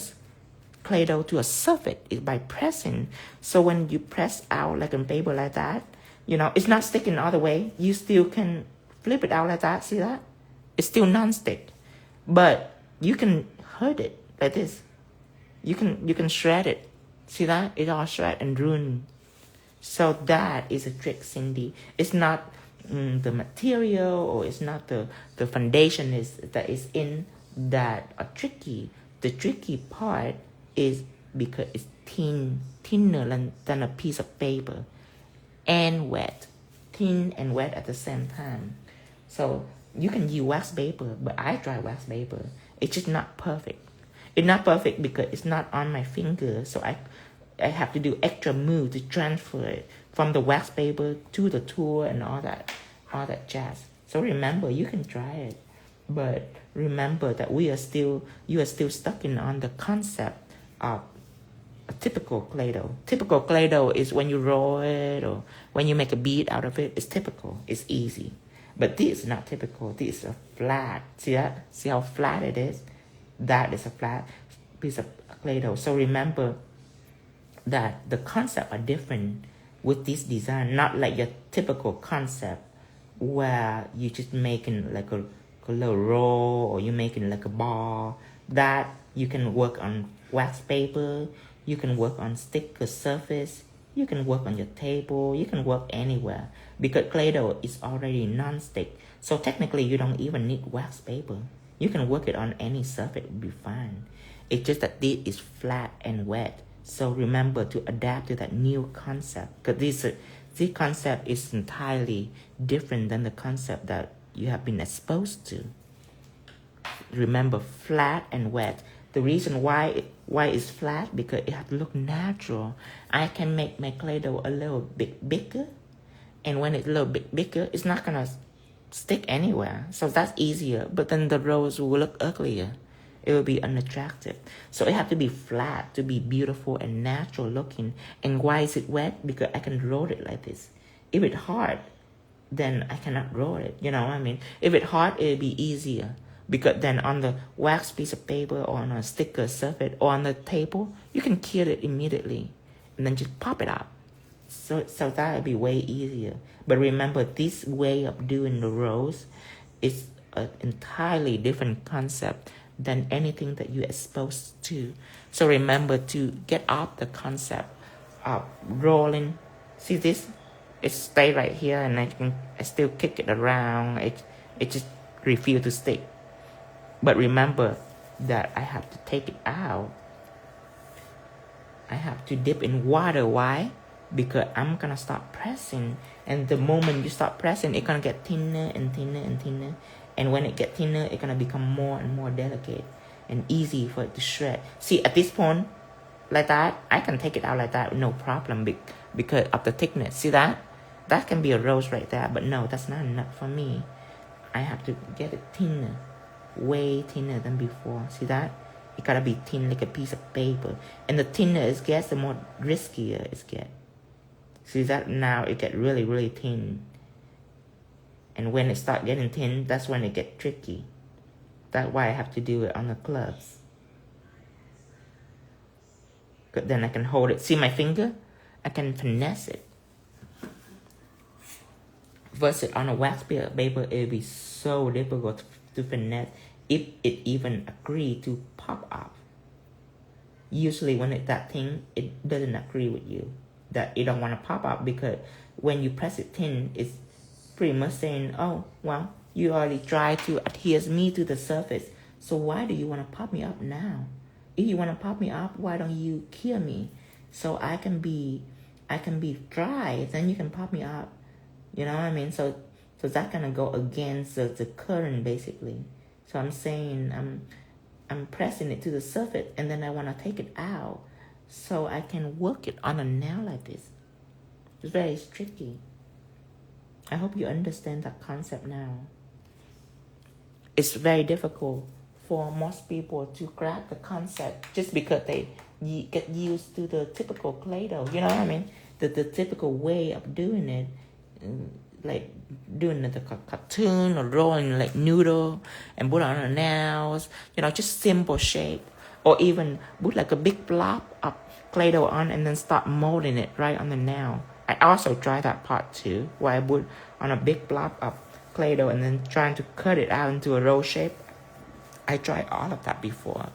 ClayDoh to a surface is by pressing. So when you press out like a paper like that, you know, it's not sticking all the way. You still can flip it out like that. See that? It's still non-stick. But you can hurt it like this. You can shred it. See that? It all shred and ruin. So that is a trick, Cindy. It's not the material or it's not the foundation that is in that are tricky. The tricky part is because it's thinner than a piece of paper and wet. Thin and wet at the same time. So you can use wax paper, but I dry wax paper. It's just not perfect. It's not perfect because it's not on my finger, so I have to do extra move to transfer it from the wax paper to the tool and all that jazz. So remember, you can dry it, But remember that you are still stuck on the concept of a typical ClayDoh. Typical ClayDoh is when you roll it or when you make a bead out of it. It's typical. It's easy. But this is not typical. This is a flat. See that? See how flat it is? That is a flat piece of ClayDoh. So remember that the concepts are different with this design. Not like your typical concept where you just making like a little roll or you're making like a ball. That you can work on wax paper. You can work on sticker surface. You can work on your table. You can work anywhere because ClayDoh is already non-stick. So technically, you don't even need wax paper. You can work it on any surface, it will be fine. It's just that this is flat and wet. So remember to adapt to that new concept because this concept is entirely different than the concept that you have been exposed to. Remember, flat and wet. The reason why it's flat because it has to look natural. I can make my ClayDoh a little bit bigger, and when it's a little bit bigger, it's not gonna stick anywhere. So that's easier. But then the rows will look uglier. It will be unattractive. So it has to be flat to be beautiful and natural looking. And why is it wet? Because I can roll it like this. If it's hard, then I cannot roll it. You know what I mean? If it's hard, it'll be easier. Because then on the wax piece of paper or on a sticker surface or on the table, you can kill it immediately and then just pop it up. So that would be way easier. But remember, this way of doing the rows is an entirely different concept than anything that you're exposed to. So remember to get off the concept of rolling. See this? It stay right here and I still kick it around. It just refuses to stick. But remember that I have to take it out. I have to dip in water. Why? Because I'm gonna start pressing. And the moment you start pressing, it's gonna get thinner and thinner and thinner. And when it gets thinner, it's gonna become more and more delicate and easy for it to shred. See, at this point, like that, I can take it out like that with no problem because of the thickness. See that? That can be a rose right there. But no, that's not enough for me. I have to get it thinner. Way thinner than before. See that? It gotta be thin like a piece of paper. And the thinner it gets, the more riskier it gets. See that? Now it gets really, really thin. And when it starts getting thin, that's when it gets tricky. That's why I have to do it on the clubs. But then I can hold it. See my finger? I can finesse it. Versus on a wax paper, it will be so difficult to finesse if it even agree to pop up. Usually when it's that thin, it doesn't agree with you. That it don't want to pop up because when you press it thin, it's pretty much saying, oh, well, you already tried to adhere me to the surface. So why do you want to pop me up now? If you want to pop me up, why don't you kill me? So I can be dry, then you can pop me up. You know what I mean? So that's gonna go against the current basically. So I'm saying I'm pressing it to the surface and then I wanna take it out so I can work it on a nail like this. It's very tricky. I hope you understand that concept now. It's very difficult for most people to grasp the concept just because they get used to the typical ClayDoh. You know what I mean? The typical way of doing it. Like doing the cartoon or drawing like noodle and put on the nails, you know, just simple shape. Or even put like a big blob of ClayDoh on and then start molding it right on the nail. I also try that part too, where I put on a big blob of ClayDoh and then trying to cut it out into a roll shape. I tried all of that before.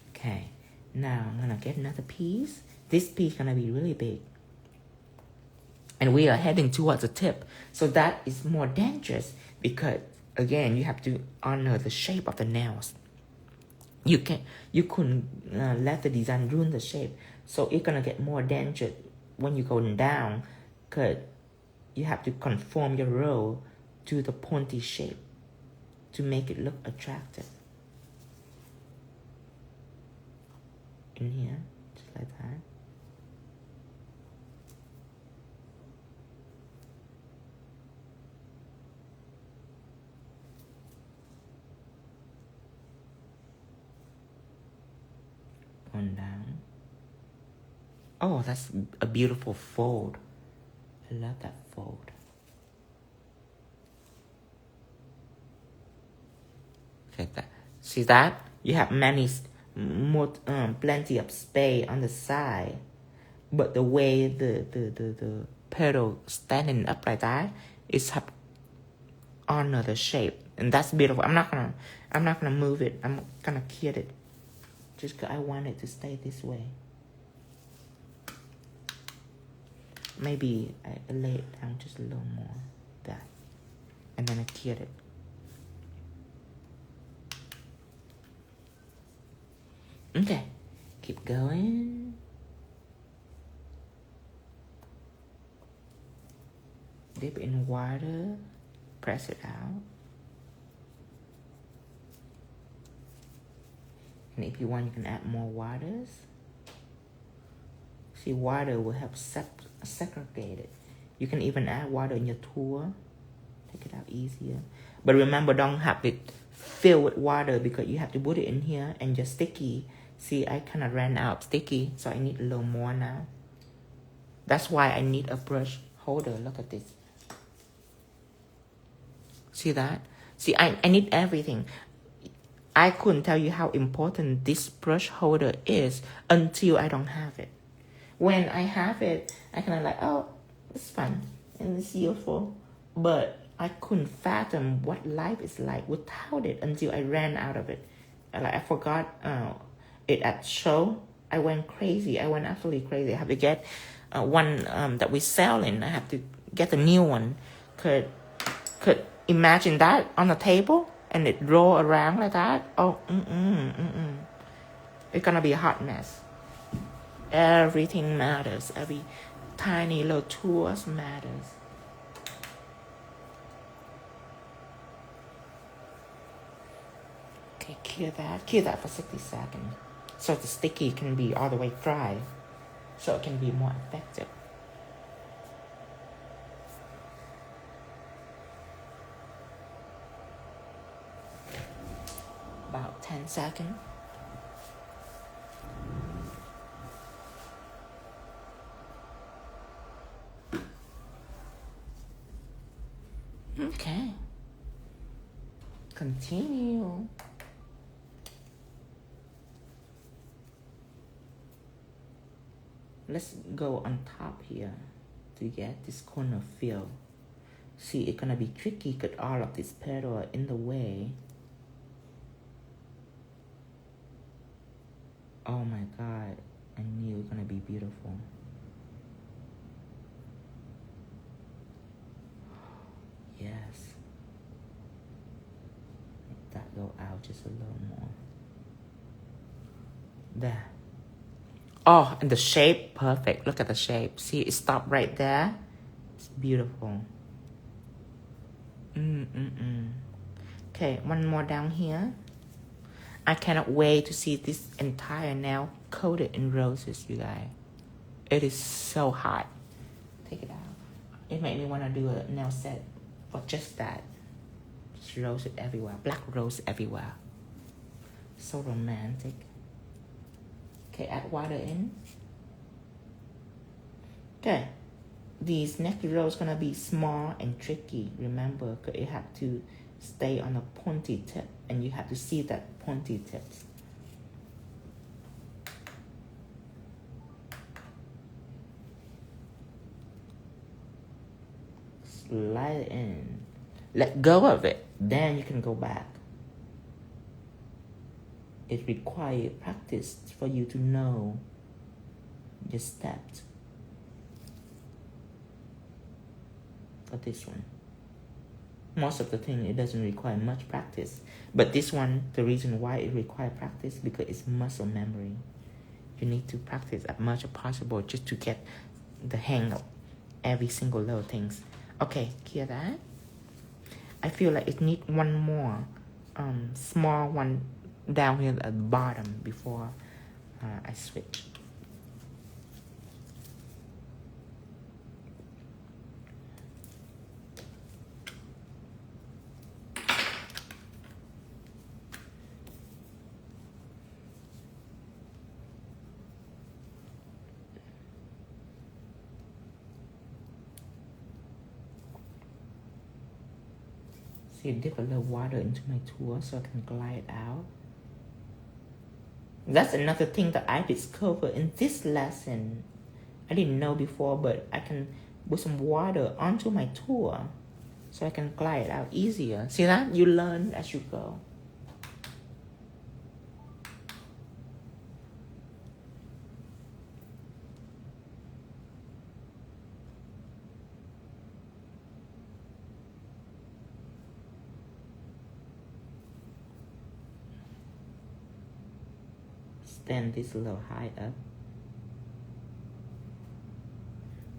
Okay, now I'm gonna get another piece. This piece is gonna be really big. And we are heading towards the tip. So that is more dangerous because, again, you have to honor the shape of the nails. You couldn't let the design ruin the shape. So it's going to get more dangerous when you're going down because you have to conform your roll to the pointy shape to make it look attractive. In here, just like that. Oh, that's a beautiful fold. I love that fold. Okay, see that? You have plenty of space on the side, but the way the petal standing up like that is have honor the shape, and that's beautiful. I'm not gonna move it. I'm gonna keep it. Just 'cause I want it to stay this way. Maybe I lay it down just a little more, that, and then I keep it. Okay, keep going. Dip in water, press it out. And if you want, you can add more waters. See, water will help segregate it. You can even add water in your tool. Take it out easier. But remember, don't have it filled with water because you have to put it in here and just sticky. See, I kind of ran out of sticky, so I need a little more now. That's why I need a brush holder. Look at this. See that? See, I need everything. I couldn't tell you how important this brush holder is until I don't have it. When I have it, I kind of like, oh, it's fun and it's useful. But I couldn't fathom what life is like without it until I ran out of it. Like, I forgot it at show. I went crazy. I went absolutely crazy. I have to get one that we sell in. I have to get a new one. Could imagine that on the table and it roll around like that. Oh, it's gonna be a hot mess. Everything matters. Every tiny little tools matters. Okay, clear that for 60 seconds. So the sticky can be all the way dry. So it can be more effective. About 10 seconds. Okay. Continue. Let's go on top here to get this corner feel. See, it's gonna be tricky because all of this petal are in the way. Oh my God, I knew it's gonna be beautiful. Yes. Make that go out just a little more. There. Oh, and the shape, perfect. Look at the shape. See, it stopped right there. It's beautiful. Okay, one more down here. I cannot wait to see this entire nail coated in roses, you guys. It is so hot. Take it out. It made me want to do a nail set for just that. Just roses everywhere. Black rose everywhere. So romantic. Okay, add water in. Okay. These next rows gonna be small and tricky. Remember, cause it have to stay on a pointy tip, and you have to see that pointy tips. Slide it in. Let go of it. Then you can go back. It requires practice for you to know the steps for this one. Most of the thing, it doesn't require much practice. But this one, the reason why it requires practice, because it's muscle memory. You need to practice as much as possible just to get the hang of every single little things. Okay, clear that. I feel like it needs one more small one down here at the bottom before I switch. See, dip a little water into my tool so I can glide out. That's another thing that I discovered in this lesson. I didn't know before, but I can put some water onto my tool so I can glide out easier. See that? You learn as you go. Stand this a little high up.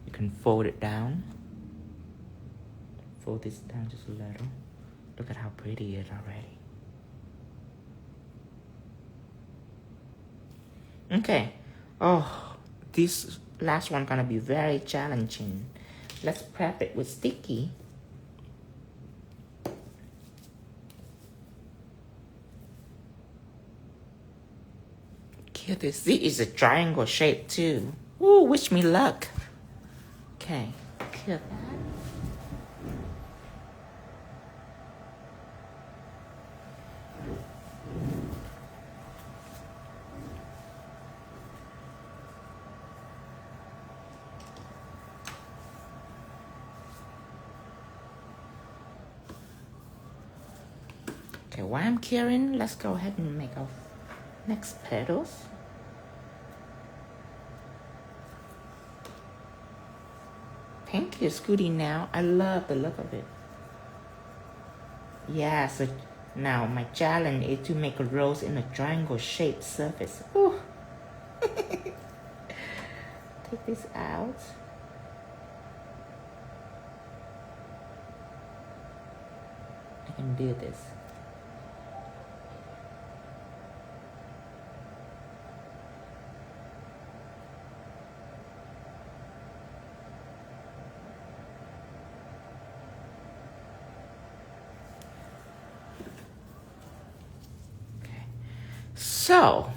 You can fold it down. Fold this down just a little. Look at how pretty it is already. Okay. Oh, this last one gonna be very challenging. Let's prep it with sticky. This is a triangle shape too. Ooh, wish me luck. Okay, kill that. Okay, while I'm curing, let's go ahead and make our next petals. Pink is goody now. I love the look of it. Yeah, so now my challenge is to make a rose in a triangle shaped surface. Ooh. Take this out. I can do this. So,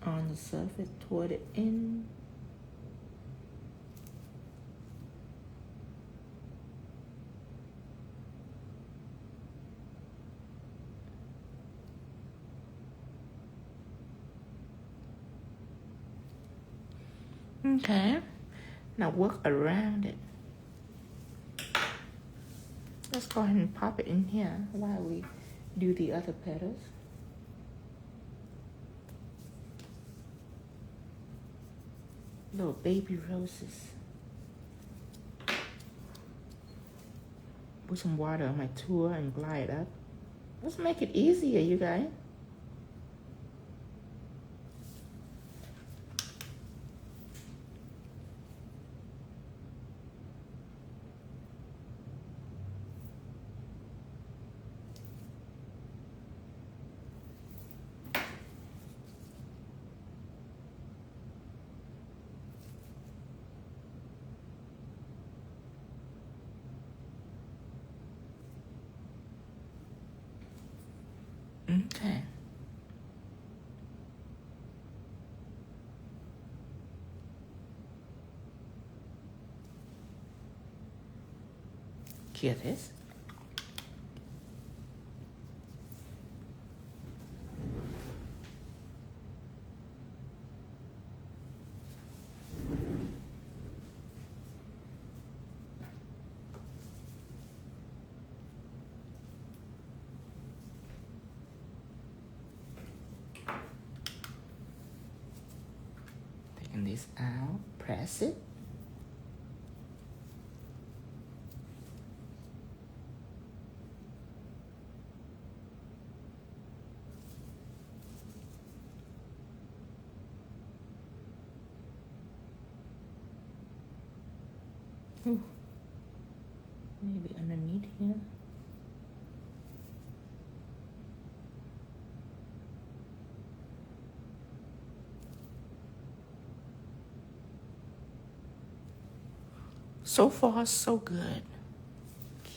on the surface toward the end, okay, now work around it. Let's go ahead and pop it in here while we do the other petals. Little baby roses. Put some water on my tool and glide up. Let's make it easier, you guys. Okay. Cure this. This out, press it. Ooh. Maybe underneath here. So far, so good.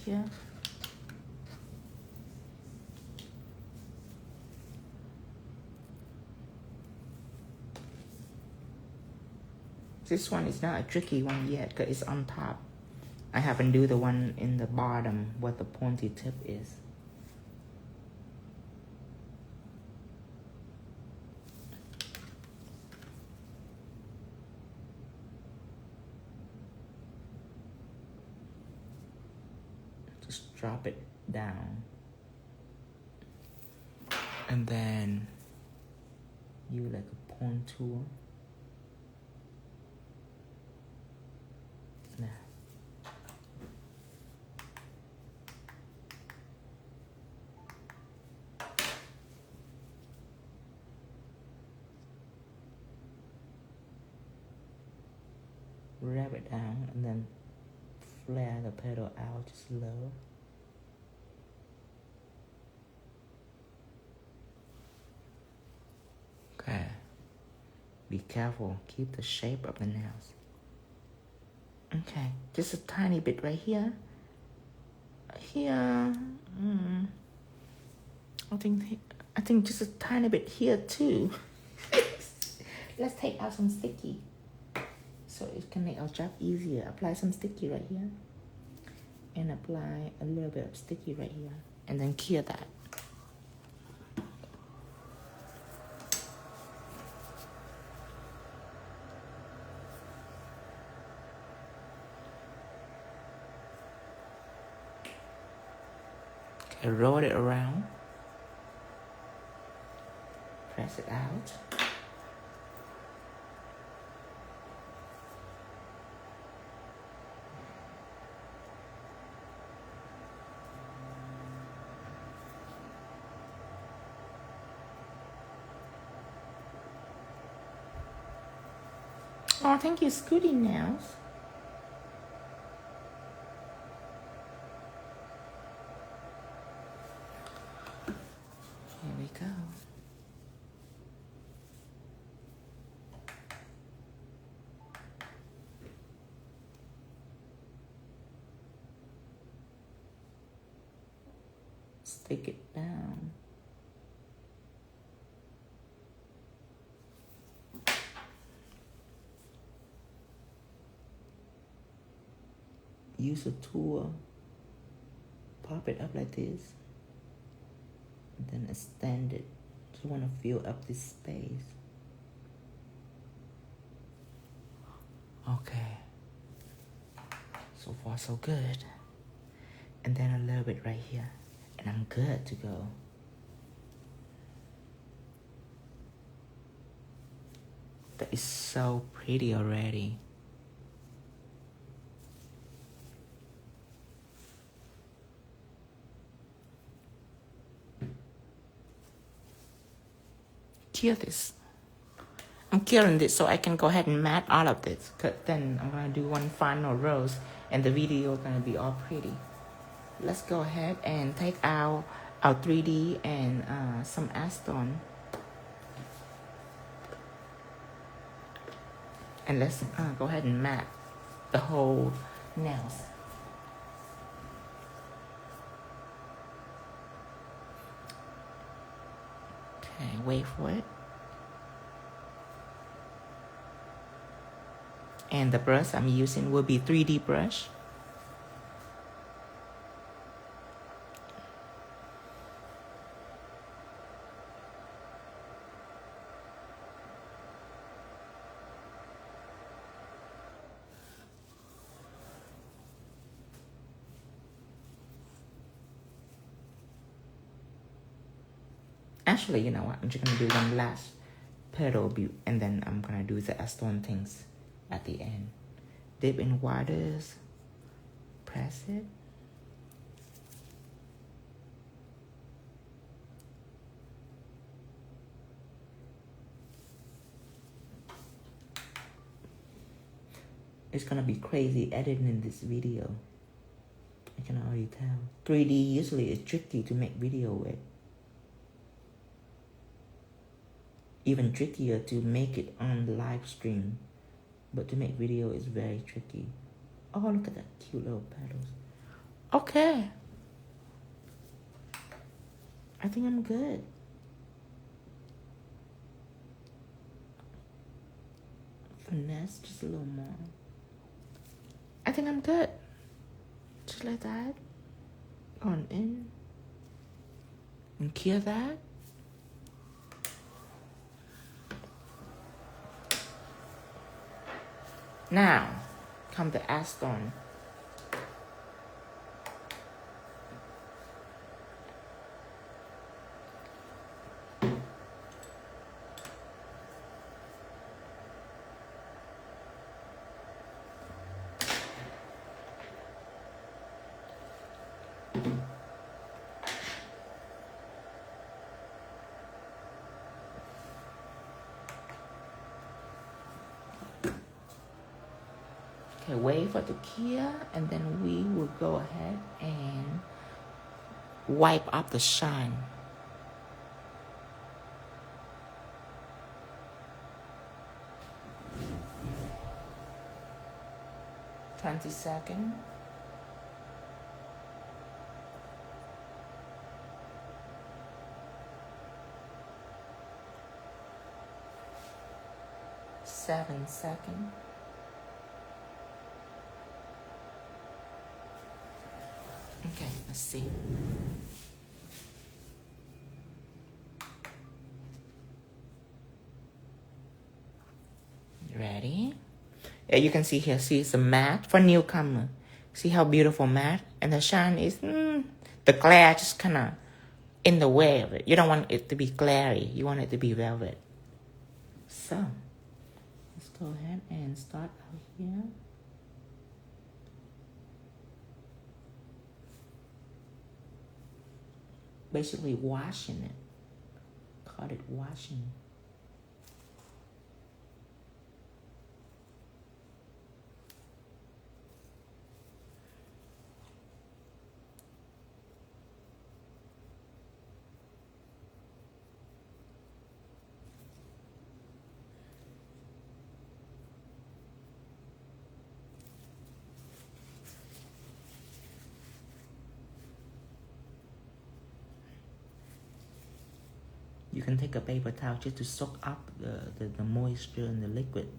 Yeah. This one is not a tricky one yet because it's on top. I haven't do the one in the bottom where the pointy tip is. Just drop it down. And then you like a point tool. Now. Wrap it down and then flare the petal out just low. Okay. Be careful. Keep the shape of the nails. Okay. Just a tiny bit right here. Here. I think just a tiny bit here too. Let's take out some sticky. So it can make our job easier. Apply some sticky right here. And apply a little bit of sticky right here. And then clear that. Okay, roll it around. Press it out. Oh, thank you, Scooty Nails. Here we go. Stick it down. Use a tool, pop it up like this, and then extend it. Just want to fill up this space. Okay, so far so good. And then a little bit right here, and I'm good to go. That is so pretty already. Cure this. I'm curing this so I can go ahead and matte all of this. Cause then I'm gonna do one final rose and the video is gonna be all pretty. Let's go ahead and take out our 3D and some acetone. And let's go ahead and matte the whole nails. Okay, wait for it. And the brush I'm using will be 3D brush. Actually, you know what? I'm just gonna do one last petal and then I'm gonna do the acetone things at the end. Dip in waters, press it. It's gonna be crazy editing this video. I can already tell. 3D usually is tricky to make video with. Even trickier to make it on the live stream. But to make video is very tricky. Oh, look at that cute little petals. Okay. I think I'm good. finesse just a little more. I think I'm good. Just like that. Going in. And clear that. Now, come to Acetone. Okay, wait for the clear, and then we will go ahead and wipe up the shine. $20. $7. Okay, let's see. Ready? Yeah, you can see here, see it's a matte for newcomer. See how beautiful matte? And the shine is, the glare just kind of in the way of it. You don't want it to be glary. You want it to be velvet. So, let's go ahead and start out here. Basically washing it. Call it washing. You can take a paper towel just to soak up the moisture in the liquid.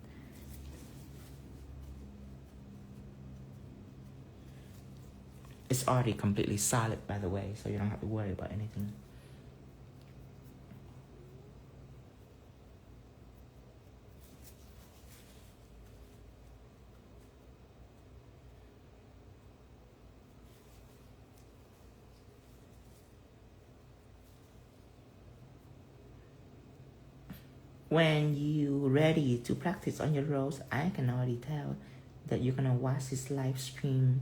It's already completely solid, by the way, so you don't have to worry about anything. When you're ready to practice on your rose, I can already tell that you're gonna watch this live stream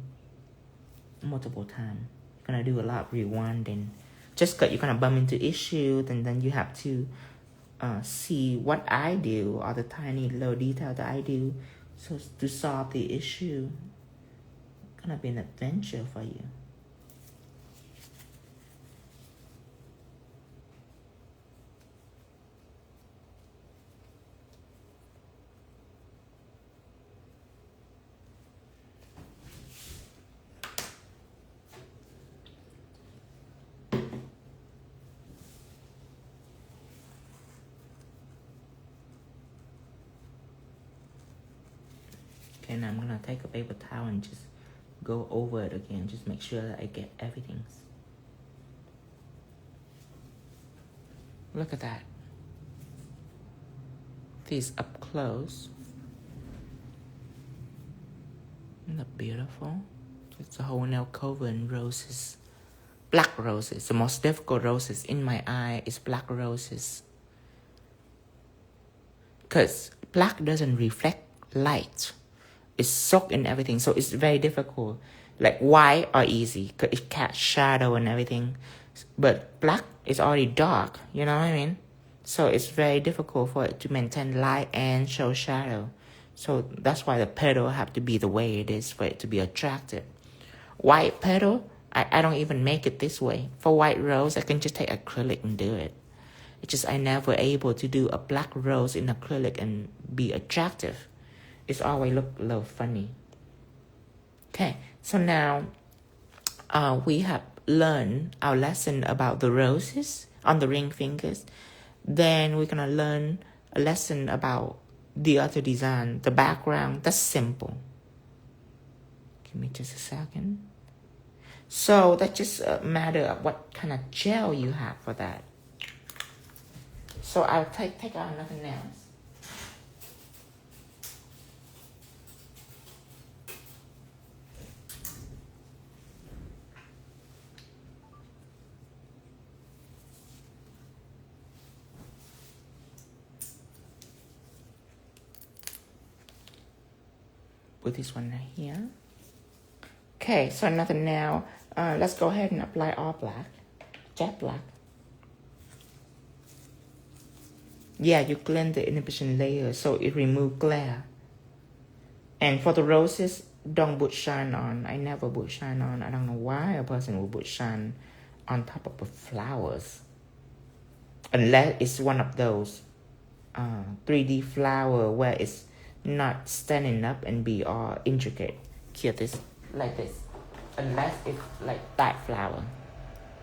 multiple times. You're gonna do a lot of rewinding. Just because you're gonna bump into issues, and then you have to see what I do, all the tiny little detail that I do, so to solve the issue. It's gonna be an adventure for you. And I'm gonna take a paper towel and just go over it again. Just make sure that I get everything. Look at that. These up close. Isn't that beautiful? It's a whole alcove and roses. Black roses. The most difficult roses in my eye is black roses. Because black doesn't reflect light. It's soaked in everything, so it's very difficult. Like white are easy, because it casts shadow and everything. But black is already dark, you know what I mean? So it's very difficult for it to maintain light and show shadow. So that's why the petal have to be the way it is for it to be attractive. White petal, I don't even make it this way. For white rose, I can just take acrylic and do it. It's just I never able to do a black rose in acrylic and be attractive. It's always look a little funny. Okay, so now we have learned our lesson about the roses on the ring fingers. Then we're gonna learn a lesson about the other design, the background, that's simple. Give me just a second. So that's just a matter of what kind of gel you have for that. So I'll take out nothing else. Put this one right here. Okay, so nothing now. Let's go ahead and apply all black, jet black. Yeah, you cleanse the inhibition layer so it removes glare. And for the roses, don't put shine on. I never put shine on. I don't know why a person will put shine on top of the flowers. Unless it's one of those 3D flower where it's not standing up and be all intricate. Here, this, like this. Unless it's like that flower.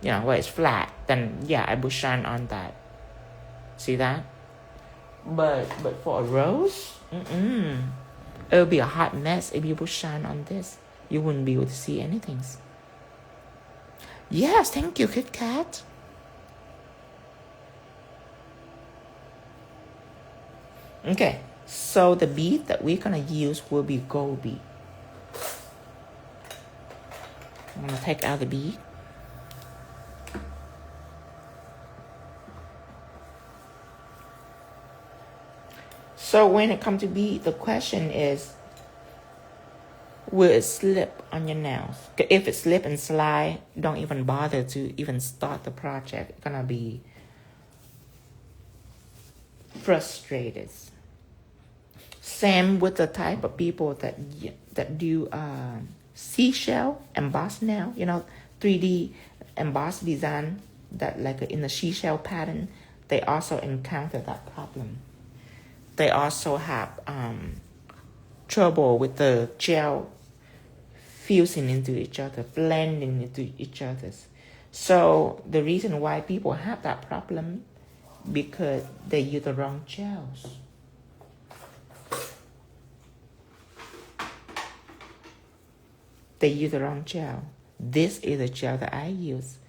You know, where it's flat, then yeah, I put shine on that. See that? But for a rose, it'll be a hot mess if you put shine on this. You wouldn't be able to see anything. Yes, thank you, Kit Kat. Okay, so the bead that we're gonna use will be gold bead. I'm gonna take out the bead. So when it comes to bead, the question is, will it slip on your nails? If it slip and slide, don't even bother to even start the project. It's gonna be frustrated. Same with the type of people that do seashell embossed nail, you know, 3D embossed design that like in the seashell pattern. They also encounter that problem. They also have trouble with the gel fusing into each other, blending into each other. So the reason why people have that problem, because they use the wrong gels. They use the wrong gel. This is the gel that I use.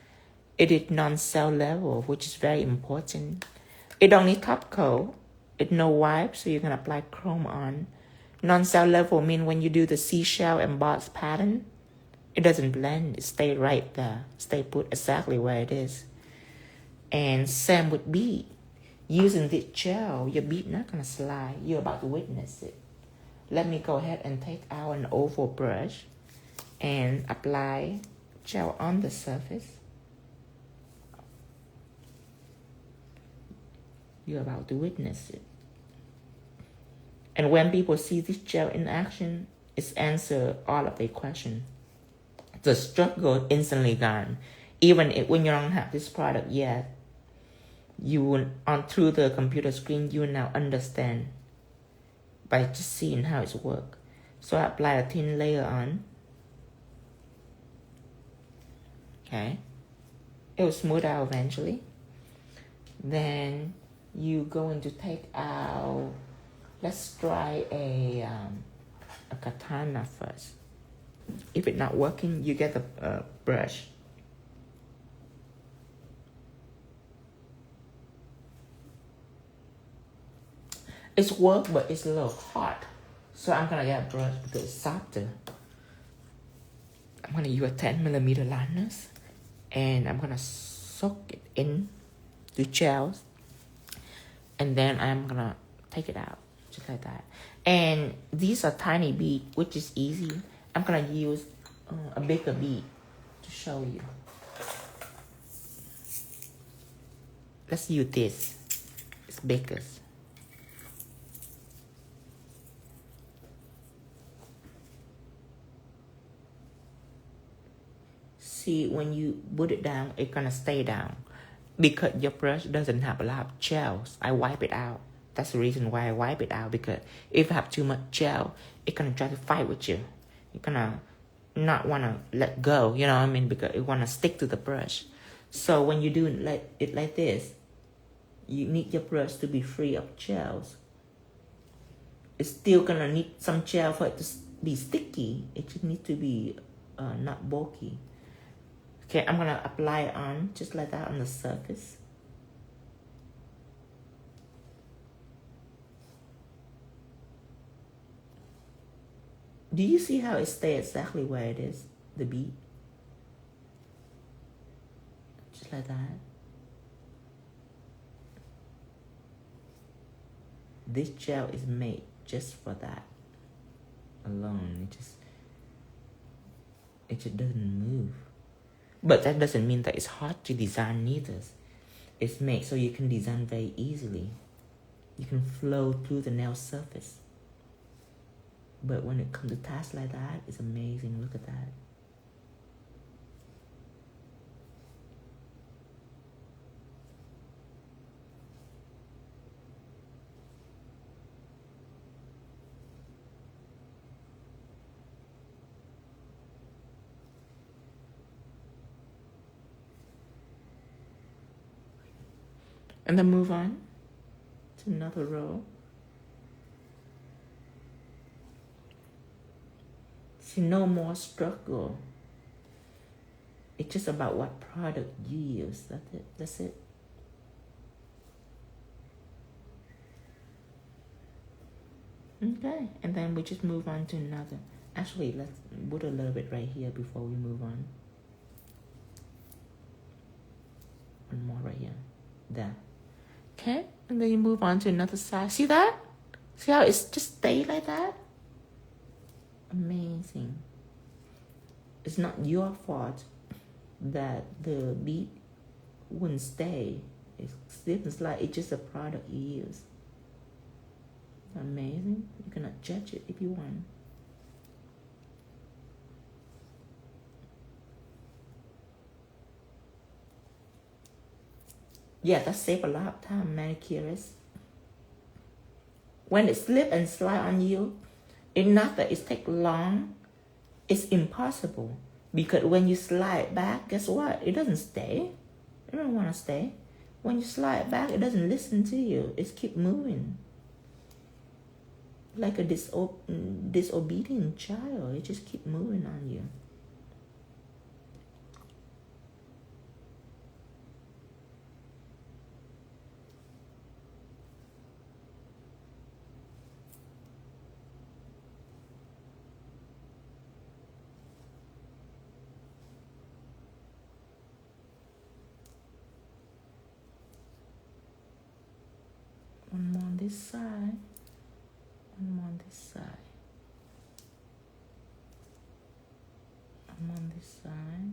It is non-cell level, which is very important. It don't need top coat. It no wipe, so you can apply chrome on. Non-cell level means when you do the seashell embossed pattern, it doesn't blend. It stays right there. Stay put exactly where it is. And same with bead. Using this gel, your bead not gonna slide. You're about to witness it. Let me go ahead and take out an oval brush and apply gel on the surface. You're about to witness it. And when people see this gel in action, it's answer all of their questions. The struggle instantly gone. Even when you don't have this product yet, you will, through the computer screen, you will now understand by just seeing how it works. So I apply a thin layer on. Okay. It will smooth out eventually. Then you're going to take out, let's try a katana first. If it's not working, you get a brush. It's work, but it's a little hot. So I'm gonna get a brush because it's softer. I'm gonna use a 10mm liners, and I'm gonna soak it in the gels. And then I'm gonna take it out, just like that. And these are tiny beads, which is easy. I'm gonna use a bigger bead to show you. Let's use this. It's bigger. See, when you put it down, it's gonna stay down. Because your brush doesn't have a lot of gels, I wipe it out. That's the reason why I wipe it out, because if you have too much gel, it's gonna try to fight with you. You're gonna not wanna let go, you know what I mean? Because it wanna stick to the brush. So when you do it like this, you need your brush to be free of gels. it's still gonna need some gel for it to be sticky. It just needs to be not bulky. Okay, I'm gonna apply it on just like that on the surface. Do you see how it stays exactly where it is, the bead? Just like that. This gel is made just for that alone. It just doesn't move. But that doesn't mean that it's hard to design neither. It's made so you can design very easily. You can flow through the nail surface. But when it comes to tasks like that, it's amazing. Look at that. And then move on to another row. See, no more struggle. It's just about what product you use. That's it. That's it. Okay, and then we just move on to another. Actually, let's put a little bit right here before we move on. One more right here. There. Okay, and then you move on to another side. See that? See how it's just stay like that? Amazing. It's not your fault that the bead wouldn't stay. It's slip and slide. It's just a product you use. Amazing. You cannot judge it if you want. Yeah, that saves a lot of time, manicurists. When it slip and slide on you, it's not that it takes long. It's impossible. Because when you slide back, guess what? It doesn't stay. It don't want to stay. When you slide back, it doesn't listen to you. It keeps moving. Like a disobedient child. It just keeps moving on you. One more on this side. One more on this side. One more on this side.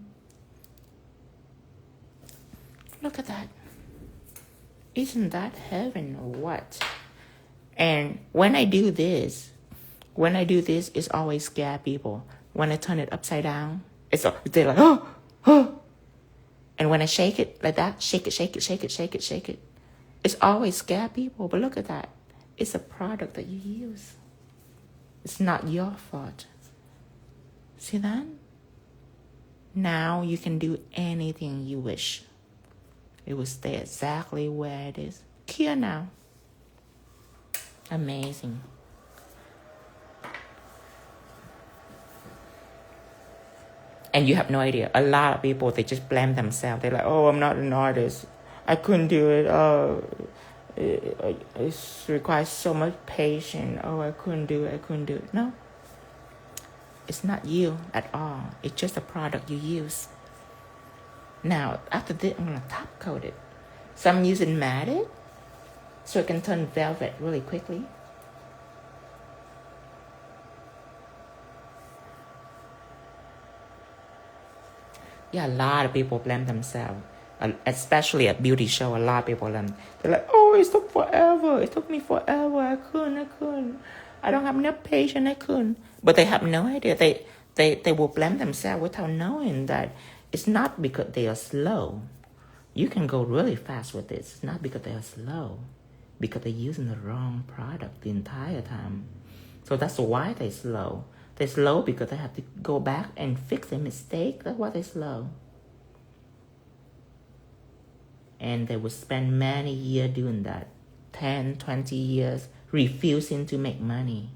Look at that. Isn't that heaven or what? And when I do this, it's always scare people. When I turn it upside down, they're like, oh, oh. And when I shake it like that, shake it. It's always scare people, but look at that. It's a product that you use. It's not your fault. See that? Now you can do anything you wish. It will stay exactly where it is. Here now. Amazing. And you have no idea. A lot of people, they just blame themselves. They're like, oh, I'm not an artist. I couldn't do it. Oh, it requires so much patience. Oh, I couldn't do it. No. It's not you at all. It's just a product you use. Now, after this, I'm going to top coat it. So I'm using matted, so it can turn velvet really quickly. Yeah, a lot of people blame themselves. Especially at beauty show, a lot of people, they're like, oh, it took forever. It took me forever. I couldn't. I don't have enough patience. I couldn't. But they have no idea. They will blame themselves without knowing that it's not because they are slow. You can go really fast with this. It's not because they are slow. Because they're using the wrong product the entire time. So that's why they're slow. They're slow because they have to go back and fix a mistake. That's why they're slow. And they will spend many years doing that. 10, 20 years refusing to make money,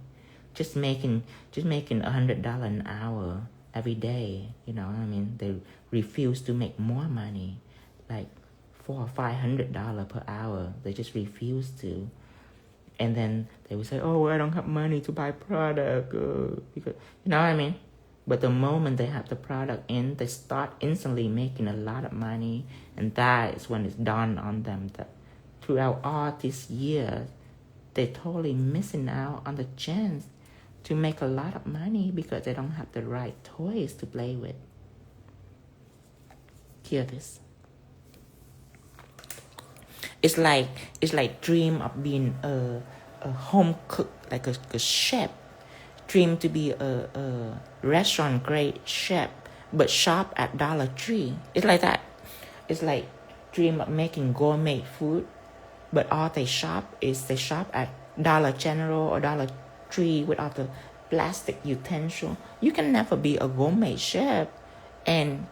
just making $100 an hour every day. You know what I mean? They refuse to make more money, like $400 or $500 per hour. They just refuse to. And then they would say, oh, I don't have money to buy product. Because, you know what I mean? But the moment they have the product in, they start instantly making a lot of money. And that is when it's dawned on them that throughout all these years, they're totally missing out on the chance to make a lot of money because they don't have the right toys to play with. Hear this. It's like dream of being a home cook, like a chef. Dream to be a restaurant grade chef, but shop at Dollar Tree. It's like that. It's like dream of making gourmet food, but all they shop at Dollar General or Dollar Tree with all the plastic utensil. You can never be a gourmet chef and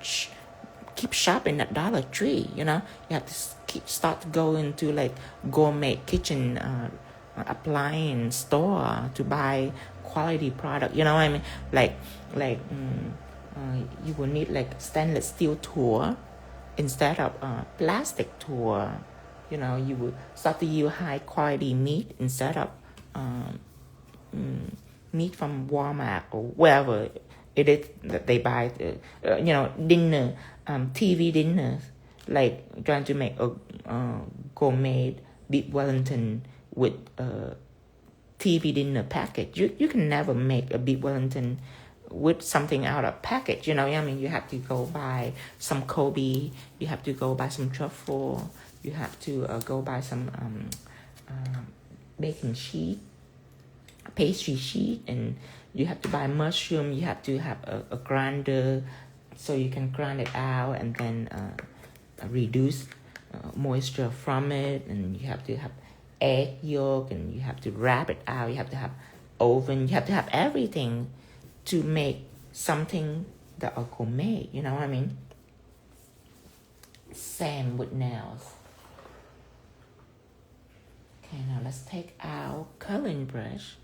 keep shopping at Dollar Tree. You know, you have to start to go into like gourmet kitchen appliance store to buy quality product. You know what I mean? Like you will need like stainless steel tool instead of plastic tool. You know, you will start to use high quality meat instead of meat from Walmart or wherever it is that they buy. Dinner, TV dinners, like trying to make a gourmet beef Wellington with TV dinner package. You can never make a beef Wellington with something out of package. You know what I mean? You have to go buy some Kobe. You have to go buy some truffle. You have to go buy some baking sheet, pastry sheet, and you have to buy mushroom. You have to have a grinder so you can grind it out and then reduce moisture from it. And you have to have egg yolk, and you have to wrap it out. You have to have oven. You have to have everything to make something that are gourmet. You know what I mean? Same with nails. Okay, now let's take our coloring brush.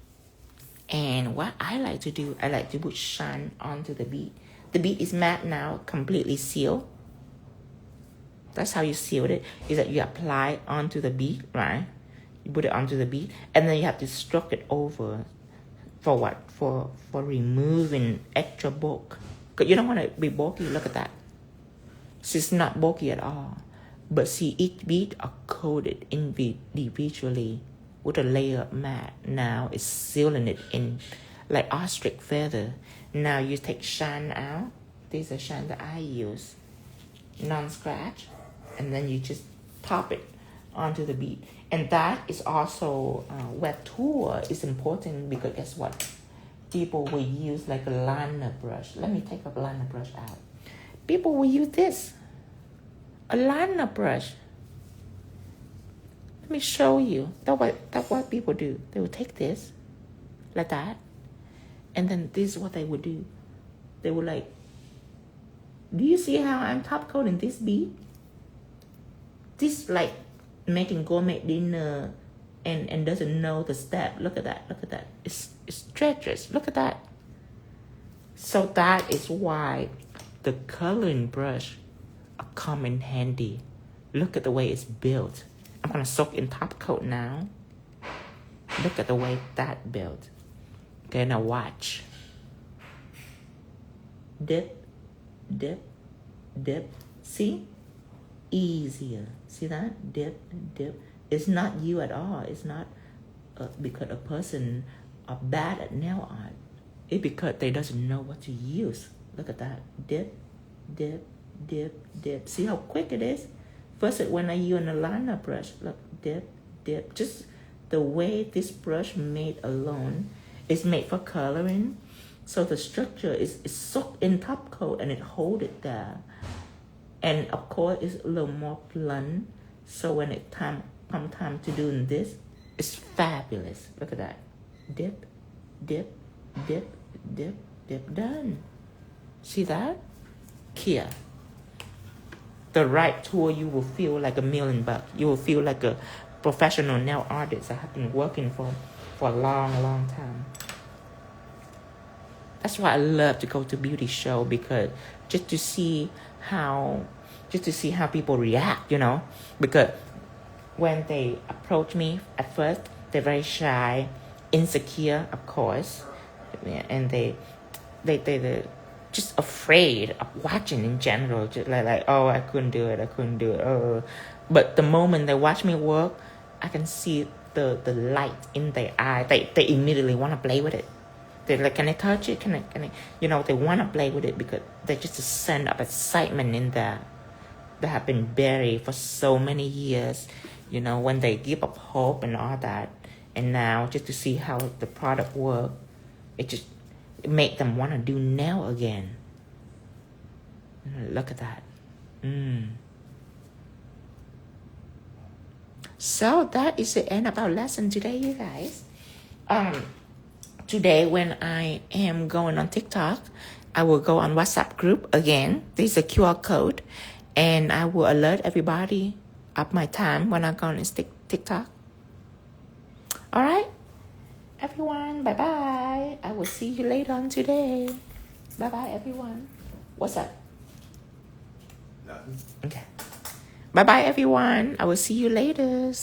And what I like to do, I like to put shine onto the bead. The bead is matte now, completely sealed. That's how you seal it, is that you apply onto the bead, right? You put it onto the bead, and then you have to stroke it over. For what? For removing extra bulk. Because you don't want it to be bulky. Look at that. So it's not bulky at all. But see, each bead are coated individually with a layer of matte. Now it's sealing it in like ostrich feather. Now you take shine out. These are shine that I use. Non-scratch. And then you just pop it onto the bead. And that is also wet tool is important because guess what? People will use like a liner brush. Let me take a liner brush out. People will use this. A liner brush. Let me show you. That's what people do. They will take this, like that, and then this is what they would do. They would like, do you see how I'm top coating this bead? This like making gourmet dinner and doesn't know the step. Look at that. Look at that. It's treacherous. Look at that. So that is why the coloring brush come in handy. Look at the way it's built. I'm gonna soak in top coat now. Look at the way that built. Okay, now watch. Dip, dip, dip. See? Easier. See that? Dip, dip. It's not you at all. It's not because a person are bad at nail art. It's because they doesn't know what to use. Look at that. Dip, dip, dip, dip. See how quick it is? First, when I use a liner brush, look, dip, dip. Just the way this brush made alone is made for coloring. So the structure is soaked in top coat and it hold it there. And of course, it's a little more blunt. So when it come time to doing this, it's fabulous. Look at that. Dip, dip, dip, dip, dip. Done. See that? Here. The right tool, you will feel like $1 million. You will feel like a professional nail artist I have been working for for a long time. That's why I love to go to beauty show, because just to see how people react, you know. Because when they approach me at first, they're very shy, insecure, of course, and they're just afraid of watching in general, just like oh, I couldn't do it. Oh. But the moment they watch me work, I can see the light in their eye. They immediately want to play with it. They're like, can I touch it? Can I? You know, they want to play with it because there's just a sense of excitement in there that have been buried for so many years. You know, when they give up hope and all that, and now just to see how the product work, it make them want to do nail again. Look at that. So that is the end of our lesson today, you guys. Today when I am going on TikTok, I will go on WhatsApp group again. There's a QR code, and I will alert everybody of my time when I go on TikTok. All right, everyone. Bye bye. I will see you later on today. Bye bye, everyone. What's up?
Nothing.
Okay. Bye bye, everyone. I will see you later.